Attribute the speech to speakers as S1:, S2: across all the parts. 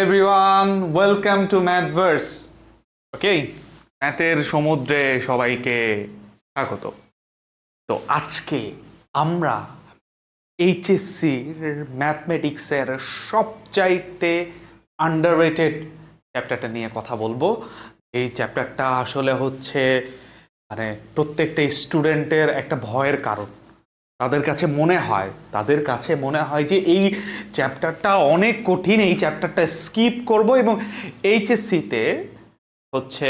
S1: Everyone welcome to Mathverse. Okay, ম্যাথের সমুদ্রে সবাইকে স্বাগত। তো আজকে আমরা এইচএসসির ম্যাথমেটিক্সের সবচাইতে আন্ডাররেটেড চ্যাপ্টারটা নিয়ে কথা বলবো। এই চ্যাপ্টারটা আসলে হচ্ছে মানে প্রত্যেকটা স্টুডেন্টের একটা ভয়ের কারণ। তাদের কাছে মনে হয় যে এই চ্যাপ্টারটা অনেক কঠিন, এই চ্যাপ্টারটা স্কিপ করব, এবং এইচএসসিতে হচ্ছে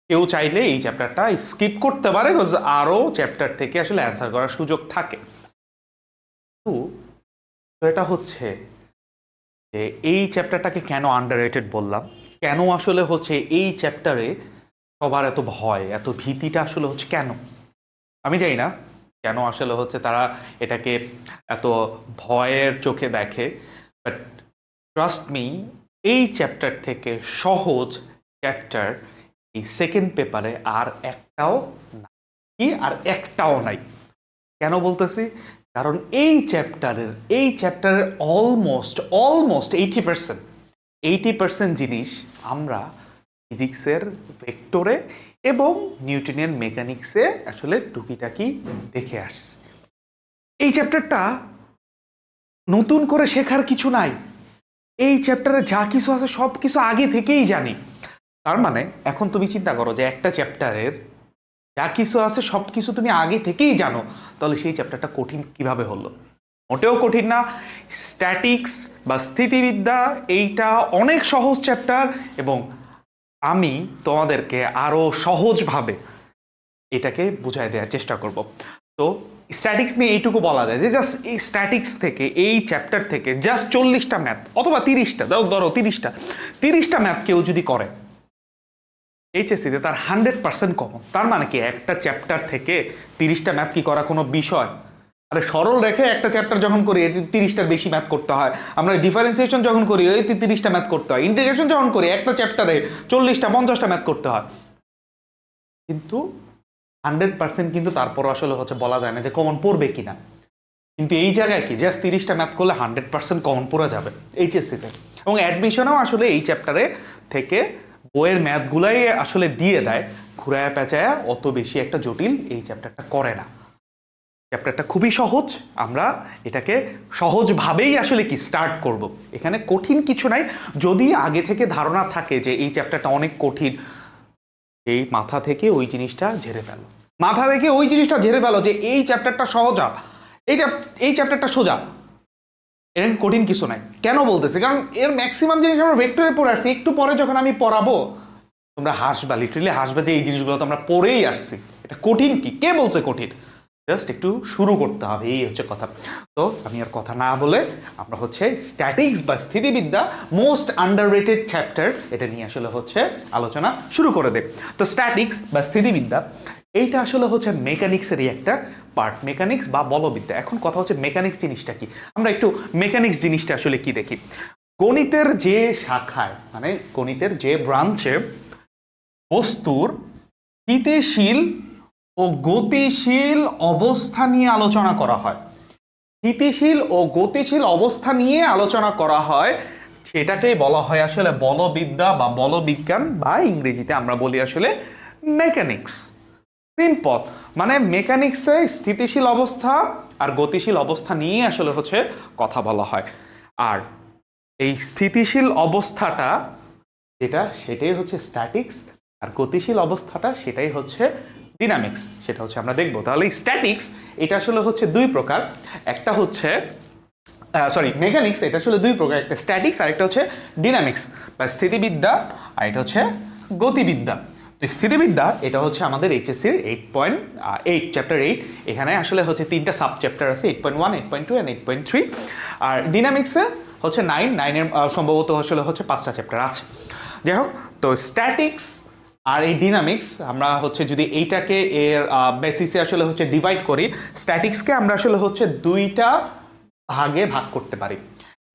S1: কেউ চাইলে এই চ্যাপ্টারটা স্কিপ করতে পারে, বিকজ আরও চ্যাপ্টার থেকে আসলে অ্যান্সার করার সুযোগ থাকে। তো এটা হচ্ছে যে এই চ্যাপ্টারটাকে কেন আন্ডাররেটেড বললাম, কেন আসলে হচ্ছে এই চ্যাপ্টারে সবার এত ভয়, এত ভীতিটা আসলে হচ্ছে কেন আমি জানি না, কেন আসলে হচ্ছে তারা এটাকে এত ভয়ের চোখে দেখে। বাট ট্রাস্ট মি, এই চ্যাপ্টার থেকে সহজ চ্যাপ্টার এই সেকেন্ড পেপারে আর একটাও নাই। কেন বলতেছি? কারণ এই চ্যাপ্টারের অলমোস্ট 80% জিনিস আমরা ফিজিক্সের ভেক্টরে এবং নিউটনিয়ান মেকানিক্সে আসলে টুকিটাকি দেখে আসছি। এই চ্যাপ্টারটা নতুন করে শেখার কিছু নাই। এই চ্যাপ্টারে যা কিছু আছে সব কিছু আগে থেকেই জানি। তার মানে এখন তুমি চিন্তা করো যে একটা চ্যাপ্টারের যা কিছু আছে সব কিছু তুমি আগে থেকেই জানো, তাহলে সেই চ্যাপ্টারটা কঠিন কিভাবে হলো? মোটেও কঠিন না। স্ট্যাটিক্স বা স্থিতিবিদ্যা এইটা অনেক সহজ চ্যাপ্টার, এবং আমি তোমাদেরকে আরো সহজভাবে এটাকে বুঝাই দেওয়ার চেষ্টা করব। তো স্ট্যাটিক্স নিয়ে এইটুকু বলা যায় যে জাস্ট এই স্ট্যাটিক্স থেকে, এই চ্যাপ্টার থেকে জাস্ট 40টা ম্যাথ অথবা 30টা, ধরো 30টা ম্যাথ কেউ যদি করে এইচএসসিতে, তার 100% কমন। তার মানে কি একটা চ্যাপ্টার থেকে 30টা ম্যাথ কি করা কোনো বিষয়? আরে সরল রেখে একটা চ্যাপ্টার যখন করি 30টার বেশি ম্যাথ করতে হয়। আমরা ডিফারেন্সিয়েশন যখন করি 30টা ম্যাথ করতে হয়। ইন্টিগ্রেশন যখন করি একটা চ্যাপ্টারে 40টা 50টা ম্যাথ করতে হয়। কিন্তু 100% কিন্তু তারপর আসলে হচ্ছে বলা যায় না যে কমন পড়বে কিনা। কিন্তু এই জায়গায় কি জাস্ট 30টা ম্যাথ করলে 100% কমন পড়ে যাবে এইচএসসিতে। এবং অ্যাডমিশনেও আসলে এই চ্যাপ্টারে থেকে বইয়ের ম্যাথগুলাই আসলে দিয়ে দেয়, ঘুরায়া পেঁচায়া অত বেশি একটা জটিল এই চ্যাপ্টারটা করে না। চ্যাপ্টারটা খুবই সহজ, আমরা এটাকে সহজভাবেই আসলে কি স্টার্ট করব। এখানে কঠিন কিছু নাই। যদি আগে থেকে ধারণা থাকে যে এই চ্যাপ্টারটা অনেক কঠিন, এই মাথা থেকে ওই জিনিসটা ঝেড়ে ফেলো যে এই চ্যাপ্টারটা সহজা, এই চ্যাপ্টারটা সোজা, এর কঠিন কিছু নাই। কেন বলতেছি? কারণ এর ম্যাক্সিমাম জিনিস আমরা ভেক্টরে পড়ে আসছি। একটু পরে যখন আমি পড়াবো তোমরা হাসবা, লিটারালি হাসবা যে এই জিনিসগুলো তো আমরা পড়েই আসছি, এটা কঠিন কি? কে বলছে কঠিন? জাস্ট একটু শুরু করতে হবে, এই হচ্ছে কথা। তো আমি আর কথা না বলে আমরা হচ্ছে স্ট্যাটিক্স বা স্থিতিবিদ্যা, মোস্ট আন্ডাররেটেড চ্যাপ্টার, এটা নিয়ে আসলে হচ্ছে আলোচনা শুরু করে দেব। তো স্ট্যাটিক্স বা স্থিতিবিদ্যা এইটা আসলে হচ্ছে মেকানিক্সেরই একটা পার্ট, মেকানিক্স বা বলবিদ্যা। এখন কথা হচ্ছে মেকানিক্স জিনিসটা কি। আমরা একটু মেকানিক্স জিনিসটা আসলে কি দেখি। গণিতের যে শাখায়, মানে গণিতের যে ব্রাঞ্চে বস্তুর স্থিতিশীল ও গতিশীল অবস্থা নিয়ে আলোচনা করা হয়, স্থিতিশীল ও গতিশীল অবস্থা নিয়ে আলোচনা করা হয়, সেটাকেই বলা হয় আসলে বলবিদ্যা বা বলবিজ্ঞান, বা ইংরেজিতে আমরা বলি আসলে মেকানিক্স। সিম্পল, মানে মেকানিক্সে স্থিতিশীল অবস্থা আর গতিশীল অবস্থা নিয়ে আসলে হচ্ছে কথা বলা হয়। আর এই স্থিতিশীল অবস্থাটা যেটা, সেটাই হচ্ছে স্ট্যাটিক্স, আর গতিশীল অবস্থাটা সেটাই হচ্ছে ডিনামিক্স। সেটা হচ্ছে আমরা দেখবো। তাহলে স্ট্যাটিক্স এটা আসলে হচ্ছে দুই প্রকার। একটা হচ্ছে মেকানিক্স এটা আসলে দুই প্রকার, একটা স্ট্যাটিক্স আর একটা হচ্ছে ডিনামিক্স বা স্থিতিবিদ্যা, আর এটা হচ্ছে গতিবিদ্যা। তো স্থিতিবিদ্যা এটা হচ্ছে আমাদের এইচএসসির 8.8 চ্যাপ্টার 8। এখানে আসলে হচ্ছে 3টা সাব চ্যাপ্টার আছে, 8.1, 8.2 and 8.3। আর ডিনামিক্সে হচ্ছে 9-9 সম্ভবত আসলে হচ্ছে 5টা চ্যাপ্টার আছে। যাই হোক, তো স্ট্যাটিক্স আর এই ডিনামিক্স আমরা হচ্ছে যদি এইটাকে এর বেসিসে আসলে হচ্ছে ডিভাইড করি, স্ট্যাটিক্সকে আমরা আসলে হচ্ছে দুইটা ভাগে ভাগ করতে পারি।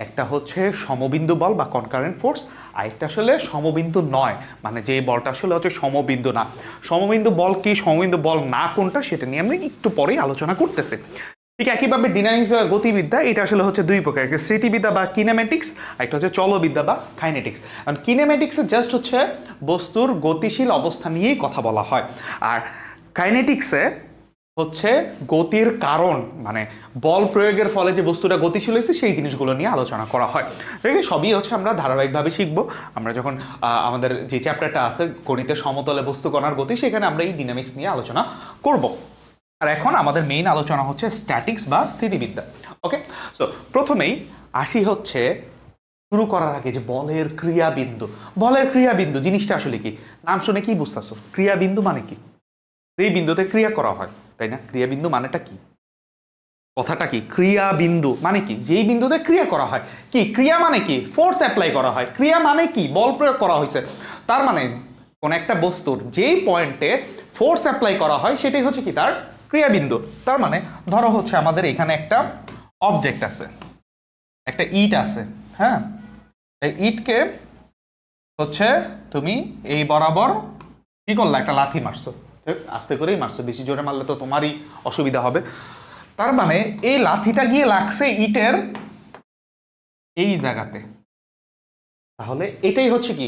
S1: একটা হচ্ছে সমবিন্দু বল বা কনকারেন্ট ফোর্স, আর একটা আসলে সমবিন্দু নয়, মানে যে বলটা আসলে হচ্ছে সমবিন্দু না। সমবিন্দু বল কি, সমবিন্দু বল না কোনটা, সেটা নিয়ে আমি একটু পরেই আলোচনা করতেছি। ঠিক একইভাবে ডিনামিক্স বা গতিবিদ্যা এটা আসলে হচ্ছে দুই প্রকার, একটা স্মৃতিবিদ্যা বা কিনেমেটিক্স, একটা হচ্ছে চলবিদ্যা বা কাইনেটিক্স। কারণ কিনেমেটিক্সে জাস্ট হচ্ছে বস্তুর গতিশীল অবস্থা নিয়েই কথা বলা হয়, আর কাইনেটিক্সে হচ্ছে গতির কারণ, মানে বল প্রয়োগের ফলে যে বস্তুটা গতিশীল হয়েছে সেই জিনিসগুলো নিয়ে আলোচনা করা হয়। ঠিক আছে, সবই হচ্ছে আমরা ধারাবাহিকভাবে শিখবো। আমরা যখন আমাদের যে চ্যাপ্টারটা আছে গণিতের সমতলে বস্তু কণার গতি, সেখানে আমরা এই ডিনামিক্স নিয়ে আলোচনা করব। আর এখন আমাদের মেইন আলোচনা হচ্ছে স্ট্যাটিক্স বা স্থিতিবিদ্যা। ওকে, সো প্রথমেই আসি হচ্ছে শুরু করার আগে যে বলের ক্রিয়াবিন্দু। বলের ক্রিয়াবিন্দু জিনিসটা আসলে কি? নাম শুনে কি বুঝতেছো? ক্রিয়াবিন্দু মানে কি? যেই বিন্দুতে ক্রিয়া করা হয়, তাই না? ক্রিয়াবিন্দু মানেটা কি? কথাটা কি? ক্রিয়াবিন্দু মানে কি? যেই বিন্দুতে ক্রিয়া করা হয়। কি ক্রিয়া মানে কি? ফোর্স অ্যাপ্লাই করা হয়। ক্রিয়া মানে কি? বল প্রয়োগ করা হয়েছে। তার মানে কোন একটা বস্তুর যেই পয়েন্টে ফোর্স অ্যাপ্লাই করা হয় সেটাই হচ্ছে কি তার ক্রিয়াবিন্দু। তার মানে ধরো হচ্ছে আমাদের এখানে একটা অবজেক্ট আছে, একটা ইট আছে, হ্যাঁ, এই ইটকে হচ্ছে তুমি এই বরাবর কি করলা? একটা লাথি মারছো, আস্তে করেই মারছো, বেশি জোরে মারলে তো তোমারই অসুবিধা হবে। তার মানে এই লাথিটা গিয়ে লাগছে ইটের এই জায়গাতে, তাহলে এটাই হচ্ছে কি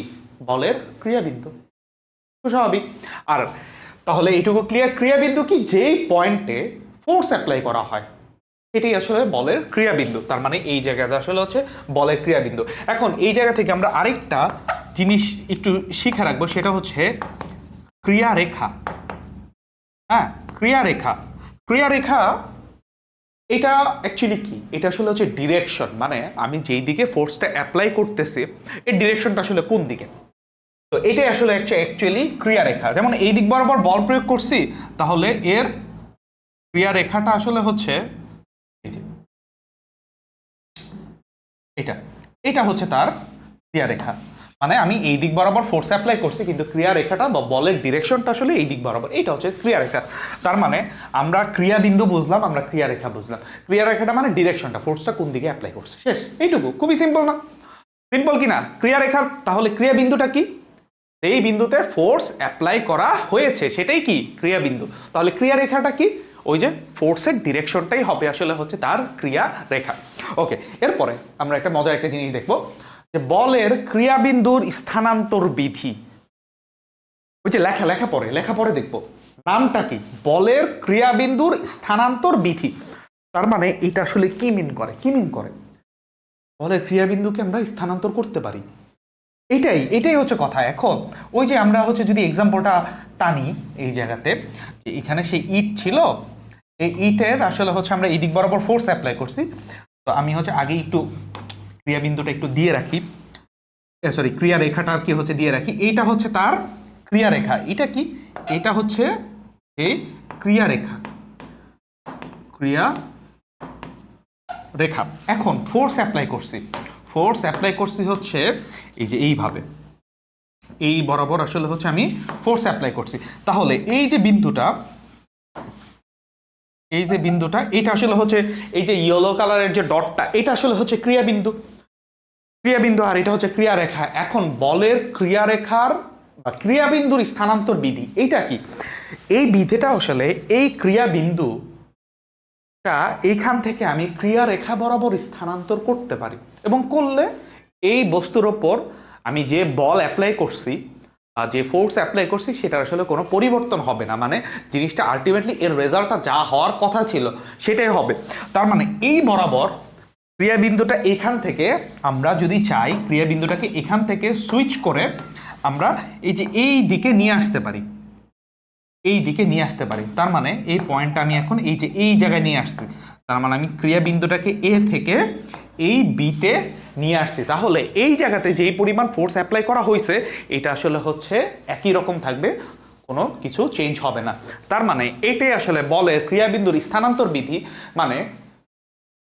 S1: বলের ক্রিয়াবিন্দু। খুব স্বাভাবিক। আর তাহলে এইটুকু ক্লিয়ার, ক্রিয়াবিন্দু কি? যেই পয়েন্টে ফোর্স অ্যাপ্লাই করা হয় এটাই আসলে বলের ক্রিয়াবিন্দু। তার মানে এই জায়গাতে আসলে হচ্ছে বলের ক্রিয়াবিন্দু। এখন এই জায়গা থেকে আমরা আরেকটা জিনিস একটু শিখে রাখবো, সেটা হচ্ছে ক্রিয়ারেখা। হ্যাঁ, ক্রিয়ারেখা। ক্রিয়ারেখা এটা অ্যাকচুয়ালি কি? এটা আসলে হচ্ছে ডিরেকশন, মানে আমি যেই দিকে ফোর্সটা অ্যাপ্লাই করতেছি এর ডিরেকশনটা আসলে কোন দিকে। তো এটাই আসলে অ্যাকচুয়ালি ক্রিয়ারেখা। যেমন এই দিক বরাবর বল প্রয়োগ করছি, তাহলে এর ক্রিয়ারেখাটা আসলে হচ্ছে এই যে এটা, এটা হচ্ছে তার ক্রিয়ারেখা। মানে আমি এই দিক বরাবর ফোর্স অ্যাপ্লাই করছি, কিন্তু ক্রিয়ারেখাটা বা বলের ডিরেকশনটা আসলে এই দিক বরাবর, এটা হচ্ছে ক্রিয়ারেখা। তার মানে আমরা ক্রিয়াবিন্দু বুঝলাম, আমরা ক্রিয়ারেখা বুঝলাম। ক্রিয়ারেখাটা মানে ডিরেকশনটা, ফোর্সটা কোন দিকে অ্যাপ্লাই করছে, শেষ। এইটুকু, খুবই সিম্পল না? সিম্পল কি না? ক্রিয়ারেখার তাহলে ক্রিয়াবিন্দুটা কি? এই বিন্দুতে ফোর্স অ্যাপ্লাই করা হয়েছে সেটাই কি ক্রিয়াবিন্দু। তাহলে ক্রিয়ারেখাটা কি? ওই যে ফোর্সের ডিরেকশনটাই হবে আসলে হচ্ছে তার ক্রিয়া রেখা। ওকে, এরপরে আমরা একটা মজার একটা জিনিস দেখবো, যে বলের ক্রিয়াবিন্দুর স্থানান্তর বিধি। ওই যে লেখা পরে দেখবো নামটা কি? বলের ক্রিয়াবিন্দুর স্থানান্তর বিধি। তার মানে এটা আসলে কি মিন করে? বলের ক্রিয়াবিন্দুকে আমরা স্থানান্তর করতে পারি, এটাই হচ্ছে কথা। এখন ওই যে আমরা হচ্ছে যদি এক্সাম্পলটা টানি এই জায়গাতে, এখানে সেই ইট ছিল, এই ইটের আসলে হচ্ছে আমরা এই দিক বরাবর ফোর্স অ্যাপ্লাই করছি। তো আমি হচ্ছে আগে একটু ক্রিয়াবিন্দুটা একটু দিয়ে রাখি, সরি ক্রিয়া রেখাটা কি হচ্ছে দিয়ে রাখি। এইটা হচ্ছে তার ক্রিয়া রেখা। এটা কি? এটা হচ্ছে এই ক্রিয়া রেখা, ক্রিয়া রেখা। এখন ফোর্স অ্যাপ্লাই করছি হচ্ছে এই যে এইভাবে, এই বরাবর আসলে হচ্ছে আমি ফোর্স অ্যাপ্লাই করছি। তাহলে এই যে বিন্দুটা এটা আসলে হচ্ছে এই যে ইয়েলো কালারের যে ডটটা, এটা আসলে হচ্ছে ক্রিয়াবিন্দু, আর এটা হচ্ছে ক্রিয়ারেখা। এখন বলের ক্রিয়ারেখার বা ক্রিয়াবিন্দুর স্থানান্তর বিধি এইটা কি? এই বিধিটা আসলে এই ক্রিয়াবিন্দুটা এইখান থেকে আমি ক্রিয়ারেখা বরাবর স্থানান্তর করতে পারি, এবং করলে এই বস্তুর ওপর আমি যে বল অ্যাপ্লাই করছি, যে ফোর্স অ্যাপ্লাই করছি, সেটা আসলে কোনো পরিবর্তন হবে না। মানে জিনিসটা আলটিমেটলি এর রেজাল্টটা যা হওয়ার কথা ছিল সেটাই হবে। তার মানে এই বরাবর ক্রিয়াবিন্দুটা এখান থেকে আমরা যদি চাই ক্রিয়াবিন্দুটাকে এখান থেকে সুইচ করে আমরা এই যে এই দিকে নিয়ে আসতে পারি, তার মানে এই পয়েন্টটা আমি এখন এই যে এই জায়গায় নিয়ে আসছি, তার মানে আমি ক্রিয়াবিন্দুটাকে এ থেকে এই বিতে নিয়ে আসছি। তাহলে এই জায়গাতে যেই পরিমাণ ফোর্স অ্যাপ্লাই করা হয়েছে এটা আসলে হচ্ছে একই রকম থাকবে, কোনো কিছু চেঞ্জ হবে না। তার মানে এটাই আসলে বলের ক্রিয়াবিন্দুর স্থানান্তর বিধি। মানে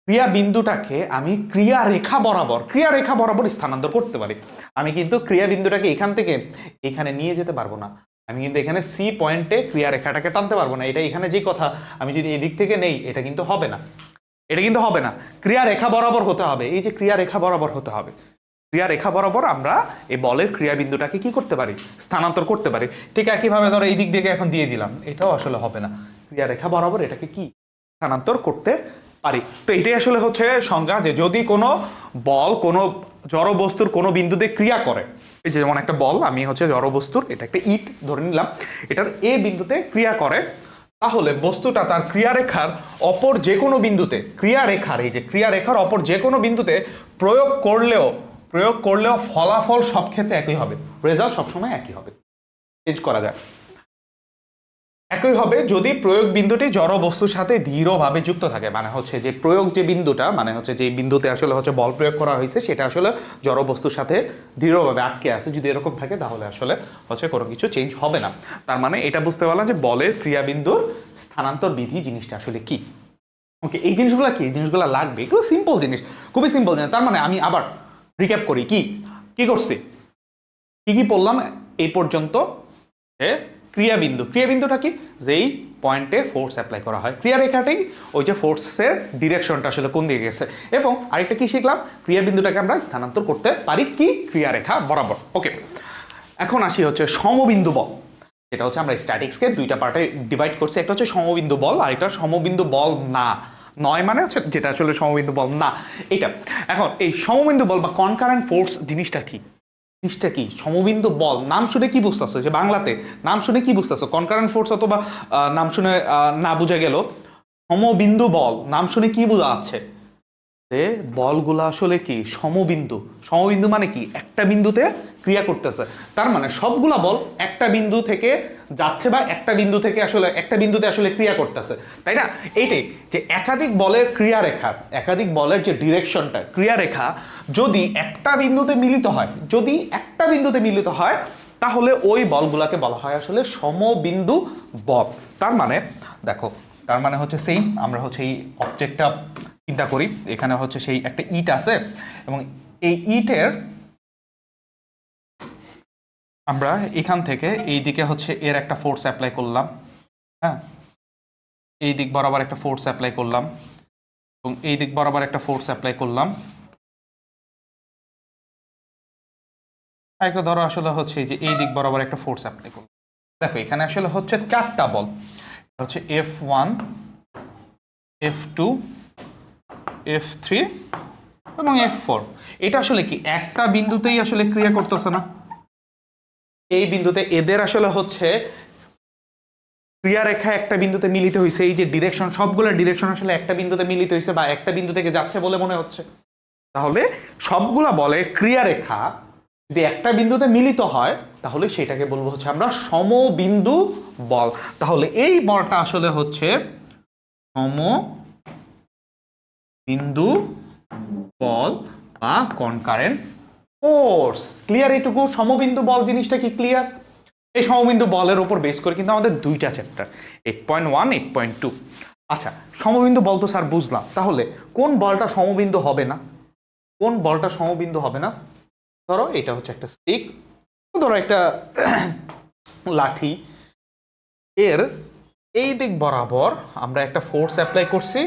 S1: ক্রিয়াবিন্দুটাকে আমি ক্রিয়ারেখা বরাবর স্থানান্তর করতে পারি। আমি কিন্তু ক্রিয়াবিন্দুটাকে এখান থেকে এখানে নিয়ে যেতে পারবো না, আমি কিন্তু এখানে সি পয়েন্টে ক্রিয়ারেখাটাকে টানতে পারবো না। এটা এখানে যে কথা, আমি যদি এদিক থেকে নেই এটা কিন্তু হবে না, ক্রিয়ারেখা বরাবর হতে হবে। এই যে ক্রিয়ারেখা বরাবর হতে হবে, ক্রিয়ারেখা বরাবর আমরা এই বলের ক্রিয়াবিন্দুটাকে কি করতে পারি? স্থানান্তর করতে পারি। ঠিক একইভাবে ধরো এই দিক থেকে এখন দিয়ে দিলাম, এটাও আসলে হবে না। ক্রিয়ারেখা বরাবর এটাকে কি স্থানান্তর করতে পারি। তো এটাই আসলে হচ্ছে সংজ্ঞা, যে যদি কোনো বল কোনো জড় বস্তুর কোনো বিন্দুতে ক্রিয়া করে, এই যে যেমন একটা বল, আমি হচ্ছে জড় বস্তুর, এটা একটা ইট ধরে নিলাম, এটার এ বিন্দুতে ক্রিয়া করে, তাহলে বস্তুটা তার ক্রিয়ারেখার অপর যে কোনো বিন্দুতে, ক্রিয়ারেখার এই যে ক্রিয়ারেখার অপর যে কোনো বিন্দুতে প্রয়োগ করলেও ফলাফল সব ক্ষেত্রে একই হবে, রেজাল্ট সবসময় একই হবে, চেঞ্জ করা যায়। একই হবে যদি প্রয়োগ বিন্দুটি জড় বস্তুর সাথে দৃঢ়ভাবে যুক্ত থাকে, মানে হচ্ছে যে প্রয়োগ যে বিন্দুটা, মানে হচ্ছে যে বিন্দুতে আসলে হচ্ছে বল প্রয়োগ করা হয়েছে সেটা আসলে জড় বস্তুর সাথে দৃঢ়ভাবে আটকে আছে, যদি এরকম থাকে তাহলে আসলে হচ্ছে কোনো কিছু চেঞ্জ হবে না। তার মানে এটা বুঝতে পারলাম যে বলের ক্রিয়াবিন্দুর স্থানান্তর বিধি জিনিসটা আসলে কি। ওকে, এই জিনিসগুলো কি, এই জিনিসগুলো লাগবে, খুব সিম্পল জিনিস, খুবই সিম্পল জিনিস। তার মানে আমি আবার রিক্যাপ করি, কি করছি, কি পড়লাম এই পর্যন্ত। ক্রিয়াবিন্দুটা কি, যেই পয়েন্টে ফোর্স অ্যাপ্লাই করা হয়, ক্রিয়ারেখাটাই ওই যে ফোর্সের ডিরেকশনটা আসলে কোন দিকে গেছে। এবং আরেকটা কি শিখলাম, ক্রিয়াবিন্দুটাকে আমরা স্থানান্তর করতে পারি কি, ক্রিয়ারেখা বরাবর। ওকে, এখন আসি হচ্ছে সমবিন্দু বল, যেটা হচ্ছে আমরা স্ট্যাটিক্সকে দুইটা পার্টে ডিভাইড করছি, একটা হচ্ছে সমবিন্দু বল আর একটা সমবিন্দু বল না, নয় মানে হচ্ছে যেটা আসলে সমবিন্দু বল না এটা। এখন এই সমবিন্দু বল বা কনকারেন্ট ফোর্স জিনিসটা কি, সমবিন্দু বল নাম শুনে কি বুঝতেছো, যে বাংলাতে নাম শুনে কি বুঝতেছো, কনকারেন্ট ফোর্স অথবা নাম শুনে না বুঝা গেল, সমবিন্দু বল নাম শুনে কি বোঝা যাচ্ছে, যে বলগুলো আসলে কি সমবিন্দু। সমবিন্দু মানে কি, একটা বিন্দুতে ক্রিয়া করতেছে, তার মানে সবগুলা বল একটা বিন্দু থেকে যাচ্ছে বা একটা বিন্দু থেকে আসলে একটা বিন্দুতে আসলে ক্রিয়া করতেছে, তাই না? এইটাই যে একাধিক বলের ক্রিয়ারেখা, একাধিক বলের যে ডিরেকশনটা ক্রিয়ারেখা যদি একটা বিন্দুতে মিলিত হয় তাহলে ওই বলগুলাকে বলা হয় আসলে সমবিন্দু বল। তার মানে দেখো, তার মানে হচ্ছে সেম, আমরা হচ্ছে এই অবজেক্টটা চিন্তা করি, এখানে হচ্ছে সেই একটা ইট আছে এবং এই ইটের আমরা এখান থেকে এই দিকে হচ্ছে এর একটা ফোর্স অ্যাপ্লাই করলাম, হ্যাঁ, এই দিক বরাবর একটা ফোর্স অ্যাপ্লাই করলাম এবং এই দিক বরাবর একটা ফোর্স অ্যাপ্লাই করলাম। একটা ধরো আসলে হচ্ছে এই যে এই দিক বরাবর একটা ফোর্স অ্যাপ্লাই করলাম। দেখো এখানে আসলে হচ্ছে চারটা বল, হচ্ছে F1, F2, F3 এবং F4। এটা আসলে কি একটা বিন্দুতেই আসলে ক্রিয়া করতেছে না, এই বিন্দুতে এদের আসলে হচ্ছে ক্রিয়ারেখা একটা বিন্দুতে মিলিত হয়েছে, এই যে ডিরেকশন, সবগুলো ডিরেকশন আসলে একটা বিন্দুতে মিলিত হয়েছে বা একটা বিন্দু থেকে যাচ্ছে বলে মনে হচ্ছে। তাহলে সবগুলা বলে ক্রিয়ারেখা যদি একটা বিন্দুতে মিলিত হয় তাহলে সেটাকে বলবো হচ্ছে আমরা সমবিন্দু বল। তাহলে এই বলটা আসলে হচ্ছে সমবিন্দু বল বা কনকারেন্ট ফোর্স। ক্লিয়ার? এইটুকু সমবিন্দু বল জিনিসটা কি ক্লিয়ার? এই সমবিন্দু বলের উপর বেস করে কিন্তু আমাদের দুইটা চ্যাপ্টার, 8.1, 8.2। আচ্ছা, সমবিন্দু বল তো স্যার বুঝলাম, তাহলে কোন বলটা সমবিন্দু হবে না, ধরো এটা হচ্ছে একটা স্টিক, ধরো একটা লাঠি, এর এই দিক বরাবর আমরা একটা ফোর্স অ্যাপ্লাই করছি,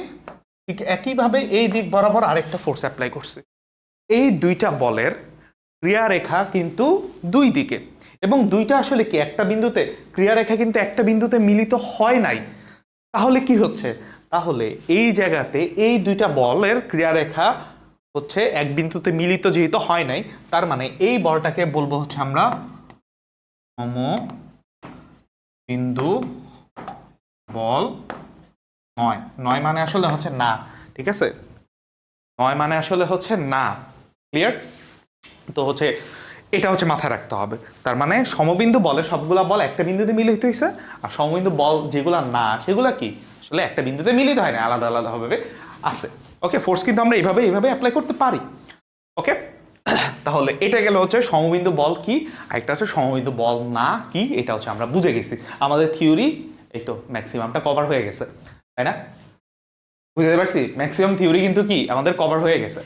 S1: ঠিক একইভাবে এই দিক বরাবর আরেকটা ফোর্স অ্যাপ্লাই করছি। এই দুইটা বলের ক্রিয়ারেখা কিন্তু দুই দিকে, এবং দুইটা আসলে কি একটা বিন্দুতে, ক্রিয়ারেখা কিন্তু একটা বিন্দুতে মিলিত হয় নাই। তাহলে কি হচ্ছে, তাহলে এই জায়গাতে এই দুইটা বলের ক্রিয়ারেখা হচ্ছে এক বিন্দুতে মিলিত যেহেতু হয় নাই, তার মানে এই বলটাকে বলবো হচ্ছে আমরা সমবিন্দু বল নয়। নয় মানে আসলে হচ্ছে না, ঠিক আছে, নয় মানে আসলে হচ্ছে না। ক্লিয়ার? তো হচ্ছে এটা হচ্ছে মাথায় রাখতে হবে। তার মানে সমবিন্দু বলে সবগুলা বল একটা বিন্দুতে মিলিত হয়েছে, আর সমবিন্দু বল যেগুলা না সেগুলা কি আসলে একটা বিন্দুতে মিলিত হয় না, আলাদা আলাদা ভাবে আছে। ওকে, ফোর্স কিন্তু আমরা এইভাবে অ্যাপ্লাই করতে পারি। ওকে, তাহলে এটা গেল হচ্ছে সমবিন্দু বল কি, আরেকটা হচ্ছে সমবিন্দু বল না কি, এটা হচ্ছে আমরা বুঝে গেছি। আমাদের থিওরি এই তো ম্যাক্সিমামটা কভার হয়ে গেছে, তাই না? বুঝতে পারছি, ম্যাক্সিমাম থিওরি কিন্তু কি আমাদের কভার হয়ে গেছে।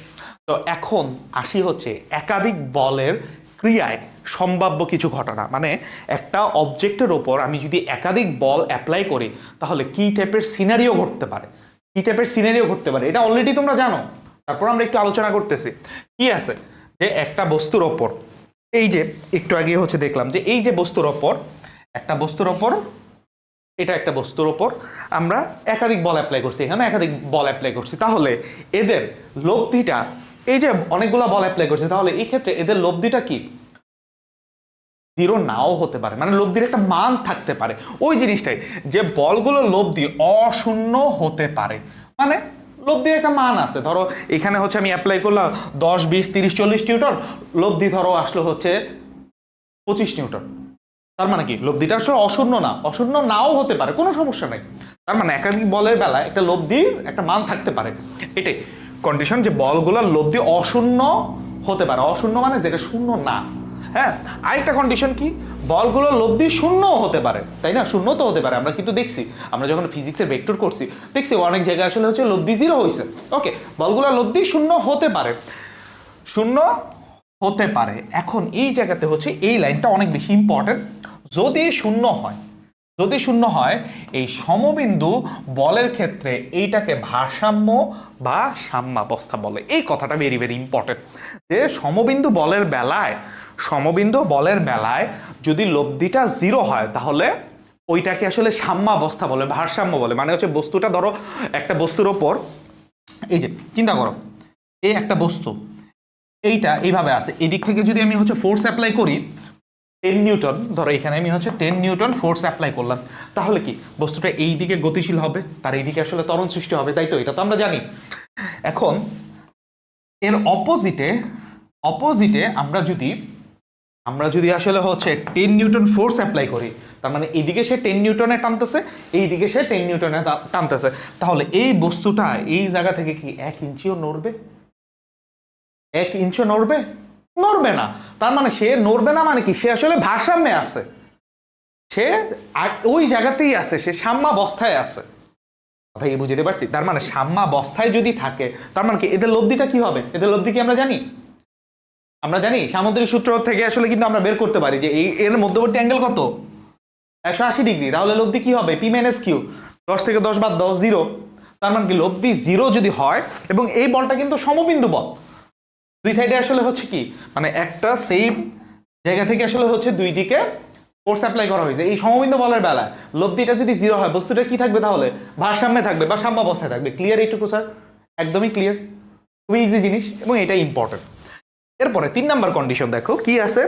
S1: তো এখন আসি হচ্ছে একাধিক বলের ক্রিয়ায় সম্ভাব্য কিছু ঘটনা, মানে একটা অবজেক্টের ওপর আমি যদি একাধিক বল অ্যাপ্লাই করি তাহলে কি টাইপের সিনারিও ঘটতে পারে, এটা অলরেডি তোমরা জানো, তারপর আমরা একটু আলোচনা করতেছি। কি আছে, যে একটা বস্তুর ওপর, এই যে একটু আগে হচ্ছে দেখলাম যে এই যে একটা বস্তুর ওপর এটা একটা বস্তুর ওপর আমরা একাধিক বল অ্যাপ্লাই করছি, এখানে একাধিক বল অ্যাপ্লাই করছি, তাহলে এদের লব্ধিটা, এই যে অনেকগুলো বল অ্যাপ্লাই করছে, তাহলে এই ক্ষেত্রে এদের লব্ধিটা কি জিরো নাও হতে পারে, মানে লব্ধির একটা মান থাকতে পারে। ওই জিনিসটাই যে বলগুলোর লব্ধি অশূন্য হতে পারে, মানে লব্ধির একটা মান আছে। ধরো এখানে হচ্ছে আমি অ্যাপ্লাই করলাম 10 20 30 40 নিউটন, লব্ধি ধরো আসলো হচ্ছে 25 নিউটন। তার মানে কি লব্ধিটা আসলে অশূন্য না, অশূন্য নাও হতে পারে, কোনো সমস্যা নাই। তার মানে একাধিক বলের বেলায় একটা লব্ধির একটা মান থাকতে পারে, এটাই কন্ডিশন যে বলগুলোর লব্ধি অশূন্য হতে পারে। অশূন্য মানে যেটা শূন্য না। হ্যাঁ, আরেকটা কন্ডিশন কি, বলগুলোর লব্ধি শূন্য হতে পারে, তাই না? শূন্য তো হতে পারে, আমরা কিন্তু দেখছি, আমরা যখন ফিজিক্সের ভেক্টর করছি দেখছি অনেক জায়গায় আসলে হচ্ছে লব্ধি জিরো হয়েছে। ওকে, বলগুলোর লব্ধি শূন্য হতে পারে, শূন্য হতে পারে। এখন এই জায়গাতে হচ্ছে এই লাইনটা অনেক বেশি ইম্পর্টেন্ট। যদি শূন্য হয়, যদি শূন্য হয়, এই সমবিন্দু বলের ক্ষেত্রে এইটাকে ভারসাম্য বা সাম্যাবস্থা বলে। এই কথাটা ভেরি ভেরি ইম্পর্টেন্ট, যে সমবিন্দু বলের বেলায়, সমবিন্দু বলের বেলায় যদি লব্ধিটা জিরো হয়, তাহলে ওইটাকে আসলে সাম্যাবস্থা বলে, ভারসাম্য বলে। মানে হচ্ছে বস্তুটা, ধরো একটা বস্তুর ওপর, এই যে চিন্তা করো, এই একটা বস্তু এইটা এইভাবে আছে, এদিক থেকে যদি আমি হচ্ছে ফোর্স অ্যাপ্লাই করি 10 নিউটন, ধরো এখানে আমি হচ্ছে 10 নিউটন ফোর্স অ্যাপ্লাই করলাম, তাহলে কি বস্তুটা এই দিকে গতিশীল হবে, তার এই দিকে আসলে ত্বরণ সৃষ্টি হবে, তাই তো? এটা তো আমরা জানি। এখন এর অপোজিটে, অপোজিটে আমরা যদি আসলে হচ্ছে 10 নিউটন ফোর্স অ্যাপ্লাই করি, তার মানে এইদিকে সে 10 নিউটনে টানতেছে, এইদিকে সে 10 নিউটনে টানতেছে, তাহলে এই বস্তুটা এই জায়গা থেকে কি 1 ইঞ্চিও নড়বে? 1 ইঞ্চও নড়বে? নড়বে না। তার মানে সে নড়বে না মানে কি, সে আসলে ভারসাম্যে আছে, সে ওই জায়গাতেই আছে, সে সাম্যাবস্থায় আছে। কথা কি বুঝতে পারছি? তার মানে সাম্যাবস্থায় যদি থাকে, তার মানে কি এদের লব্ধিটা কি হবে? এদের লব্ধি কি আমরা জানি? আমরা জানি সামুদ্রিক সূত্র থেকে আসলে কিন্তু আমরা বের করতে পারি যে এই এর মধ্যবর্তী অ্যাঙ্গেল কত, 180 ডিগ্রি। তাহলে লব্ধি কি হবে? P minus Q. 10 থেকে 10 বাদ দাও, 0। তার মানে কি লব্ধি 0 যদি হয়, এবং এই বলটা কিন্তু সমবিন্দু বল, দুই সাইডে আসলে হচ্ছে কি, মানে একটা সেম জায়গা থেকে আসলে হচ্ছে দুই দিকে ফোর্স অ্যাপ্লাই করা হয়েছে। এই সমবিন্দু বলের বেলায় লব্ধিটা যদি 0 হয়, বস্তুটা কি থাকবে তাহলে? ভারসাম্যে থাকবে বা সাম্যাবস্থায় থাকবে। ক্লিয়ার এইটুকু স্যার? একদমই ক্লিয়ার, খুবই ইজি জিনিস, এবং এটা ইম্পর্টেন্ট। এরপরে 3 নাম্বার কন্ডিশন দেখো কি আছে,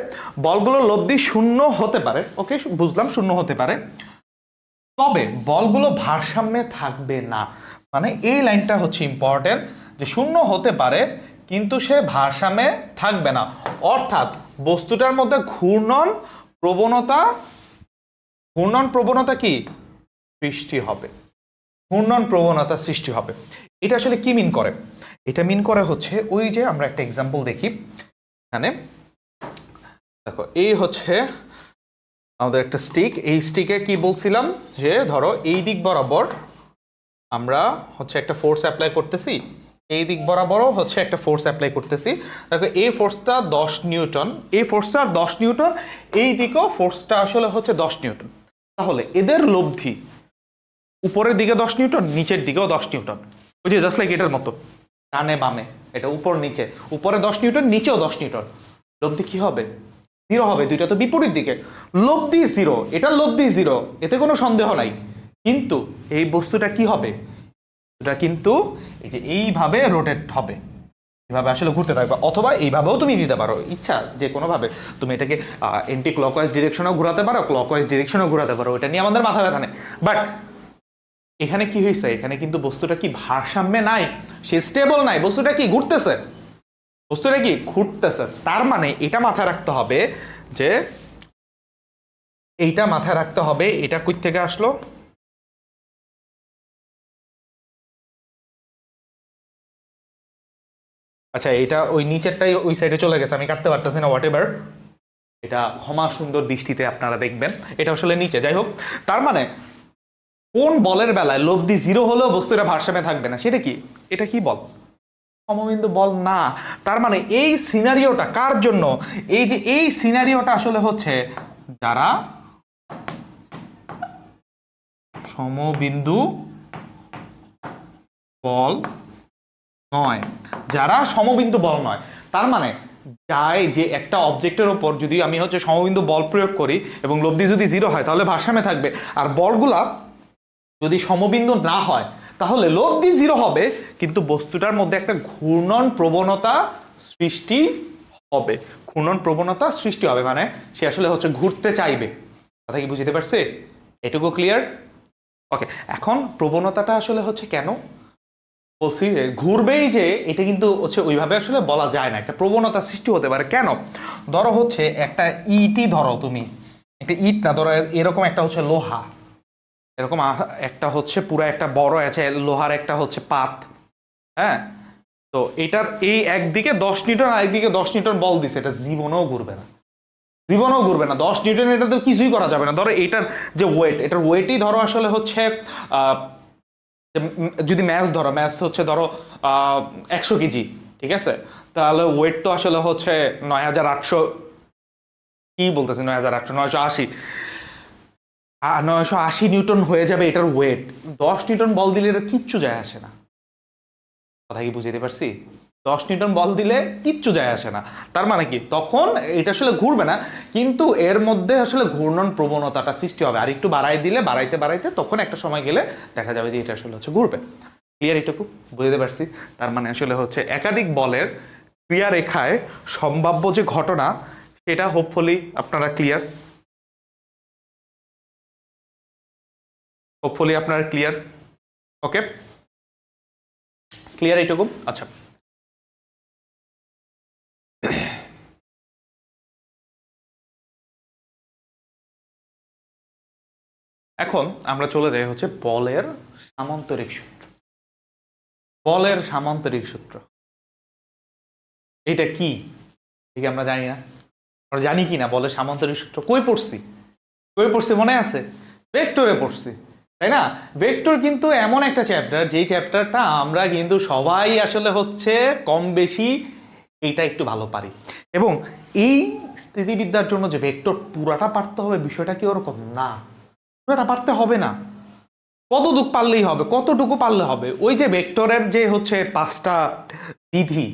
S1: বলগুলোর লব্ধি শূন্য হতে পারে। ওকে, বুঝলাম শূন্য হতে পারে, তবে বলগুলো ভারসাম্যে থাকবে না। মানে এই লাইনটা হচ্ছে ইম্পর্টেন্ট, যে শূন্য হতে পারে কিন্তু সে ভারসাম্যে থাকবে না, অর্থাৎ বস্তুটার মধ্যে ঘূর্ণন প্রবণতা কি সৃষ্টি হবে, ঘূর্ণন প্রবণতা সৃষ্টি হবে। এটা আসলে কি মিন করে? এটা মিন করে হচ্ছে ওই যে আমরা একটা এক্সাম্পল দেখি এখানে, দেখো এই হচ্ছে আমাদের একটা স্টিক, এই স্টিকে কি বলছিলাম, যে ধরো এই দিক বরাবর আমরা হচ্ছে একটা ফোর্স অ্যাপ্লাই করতেছি, এই দিক বরাবরও হচ্ছে একটা ফোর্স অ্যাপ্লাই করতেছি। দেখো এই ফোর্সটা 10 নিউটন, এই ফোর্সটা 10 নিউটন, এই দিকেও ফোর্সটা আসলে হচ্ছে 10 নিউটন। তাহলে এদের লব্ধি উপরের দিকে 10 নিউটন, নিচের দিকেও 10 নিউটন, বুঝলি? জাস্ট লাইক এটার মতো, ডানে বামে, এটা উপর নিচে, উপরে 10 নিউটন, নিচেও 10 নিউটন। লব্ধি কি হবে? 0 হবে, দুইটা তো বিপরীত দিকে। লব্ধি 0, এটা লব্ধি 0, এতে কোনো সন্দেহ নাই। কিন্তু এই বস্তুটা কি হবে? এটা কিন্তু এই যে এইভাবে রোটেট হবে, এভাবে আসলে ঘুরতে থাকবে, অথবা এইভাবেও তুমি দিতে পারো, ইচ্ছা যে কোনো ভাবে তুমি এটাকে এন্টি ক্লকওয়াইজ ডিরেকশনেও ঘোরাতে পারো, ক্লকওয়াইজ ডিরেকশনেও ঘোরাতে পারো, এটা নিয়ে আমাদের মাথা ব্যথা নেই। বাট এখানে কি হয়েছে, এখানে কিন্তু বস্তুটা কি ভারসাম্যে নাই, সে স্টেবল নাই, বস্তুটা কি ঘুরতেছে, বস্তুটা কি ঘুরতেছে। তার মানে এটা মাথায় রাখতে হবে, যে এইটা মাথায় রাখতে হবে, এটা কই থেকে আসলো, আচ্ছা এটা ওই নিচেরটাই ওই সাইডে চলে গেছে, আমি কাটতে পারতেছি না, হোয়াট এভার, এটা ক্ষমা সুন্দর দৃষ্টিতে আপনারা দেখবেন, এটা আসলে নিচে। যাই হোক, তার মানে কোন বলের বেলায় লব্ধি 0 হলেও বস্তুটা ভারসাম্যে থাকবে না, সেটা কি? এটা কি বল? সমবিন্দু বল না। তার মানে এই সিনারিওটা কার জন্য? এই যে এই সিনারিওটা আসলে হচ্ছে যারা সমবিন্দু বল নয়, যারা সমবিন্দু বল নয়। তার মানে যায় যে একটা অবজেক্টের ওপর যদি আমি হচ্ছে সমবিন্দু বল প্রয়োগ করি এবং লব্ধি যদি 0 হয় তাহলে ভারসাম্যে থাকবে, আর বলগুলা যদি সমবিন্দু না হয় তাহলে লব্ধি 0 হবে, কিন্তু বস্তুটার মধ্যে একটা ঘূর্ণন প্রবণতা সৃষ্টি হবে। ঘূর্ণন প্রবণতা সৃষ্টি হবে মানে সে আসলে হচ্ছে ঘুরতে চাইবে। কথা কি বুঝতে পারছে? এটুকু ক্লিয়ার? ওকে, এখন প্রবণতাটা আসলে হচ্ছে কেন বলছি ঘুরবেই যে এটা কিন্তু হচ্ছে ওইভাবে আসলে বলা যায় না, একটা প্রবণতা সৃষ্টি হতে পারে। কেন? ধরো হচ্ছে একটা ইটই ধরো, তুমি একটা ইট না, ধরো এরকম একটা হচ্ছে লোহা, এরকম একটা হচ্ছে পুরো একটা বড় আছে লোহার একটা হচ্ছে পাত, হ্যাঁ, তো এটার এই একদিকে 10 নিউটন আর একদিকে 10 নিউটন বল দিছে, এটা জীবনেও ঘুরবে না, জীবনেও ঘুরবে না। 10 নিউটন এটা তো কিছুই করা যাবে না। ধরো এটার যে ওয়েট, এটার ওয়েটই ধরো আসলে হচ্ছে যদি ম্যাচ ধরো, ম্যাচ হচ্ছে ধরো 100 কেজি, ঠিক আছে, তাহলে ওয়েট তো আসলে হচ্ছে 9800, কি বলতেছে 9800, 980, 980 নিউটন হয়ে যাবে এটার ওয়েট। 10 নিউটন বল দিলে এটা কিচ্ছু যায় আসে না। কথা কি বুঝতে পারছি? 10 নিউটন বল দিলে কিচ্ছু যায় আসে না। তার মানে কি তখন এটা আসলে ঘুরবে না, কিন্তু এর মধ্যে আসলে ঘূর্ণন প্রবণতাটা সৃষ্টি হবে, আর একটু বাড়াই দিলে বাড়াইতে বাড়াইতে তখন একটা সময় গেলে দেখা যাবে যে এটা আসলে হচ্ছে ঘুরবে। ক্লিয়ার? এটুকু বুঝতে পারছি? তার মানে আসলে হচ্ছে একাধিক বলের ক্রিয়ারেখায় সম্ভাব্য যে ঘটনা সেটা হোপফুলি আপনারা ক্লিয়ার, হোপফুলি আপনারা ক্লিয়ার। ওকে, ক্লিয়ার এইটুকু? আচ্ছা, এখন আমরা চলে যাই হচ্ছে বলের সামান্তরিক সূত্র। বলের সামান্তরিক সূত্র এটা কি ঠিক আমরা জানি না, আমরা জানি কি না বলের সামান্তরিক সূত্র? কই পড়ছি, কই পড়ছি মনে আছে? ভেক্টরে পড়ছি, তাই না? ভেক্টর কিন্তু এমন একটা চ্যাপ্টার, যেই চ্যাপ্টারটা আমরা কিন্তু সবাই আসলে হচ্ছে কম বেশি এইটা একটু ভালো পারি, এবং এই স্থিতিবিদ্যার জন্য যে ভেক্টর পুরাটা পারতে হবে বিষয়টা কি ওরকম না, পুরাটা পারতে হবে না, কতটুকু পারলেই হবে, কতটুকু পারলে হবে। ওই যে ভেক্টরের যে হচ্ছে 5টা বিধি,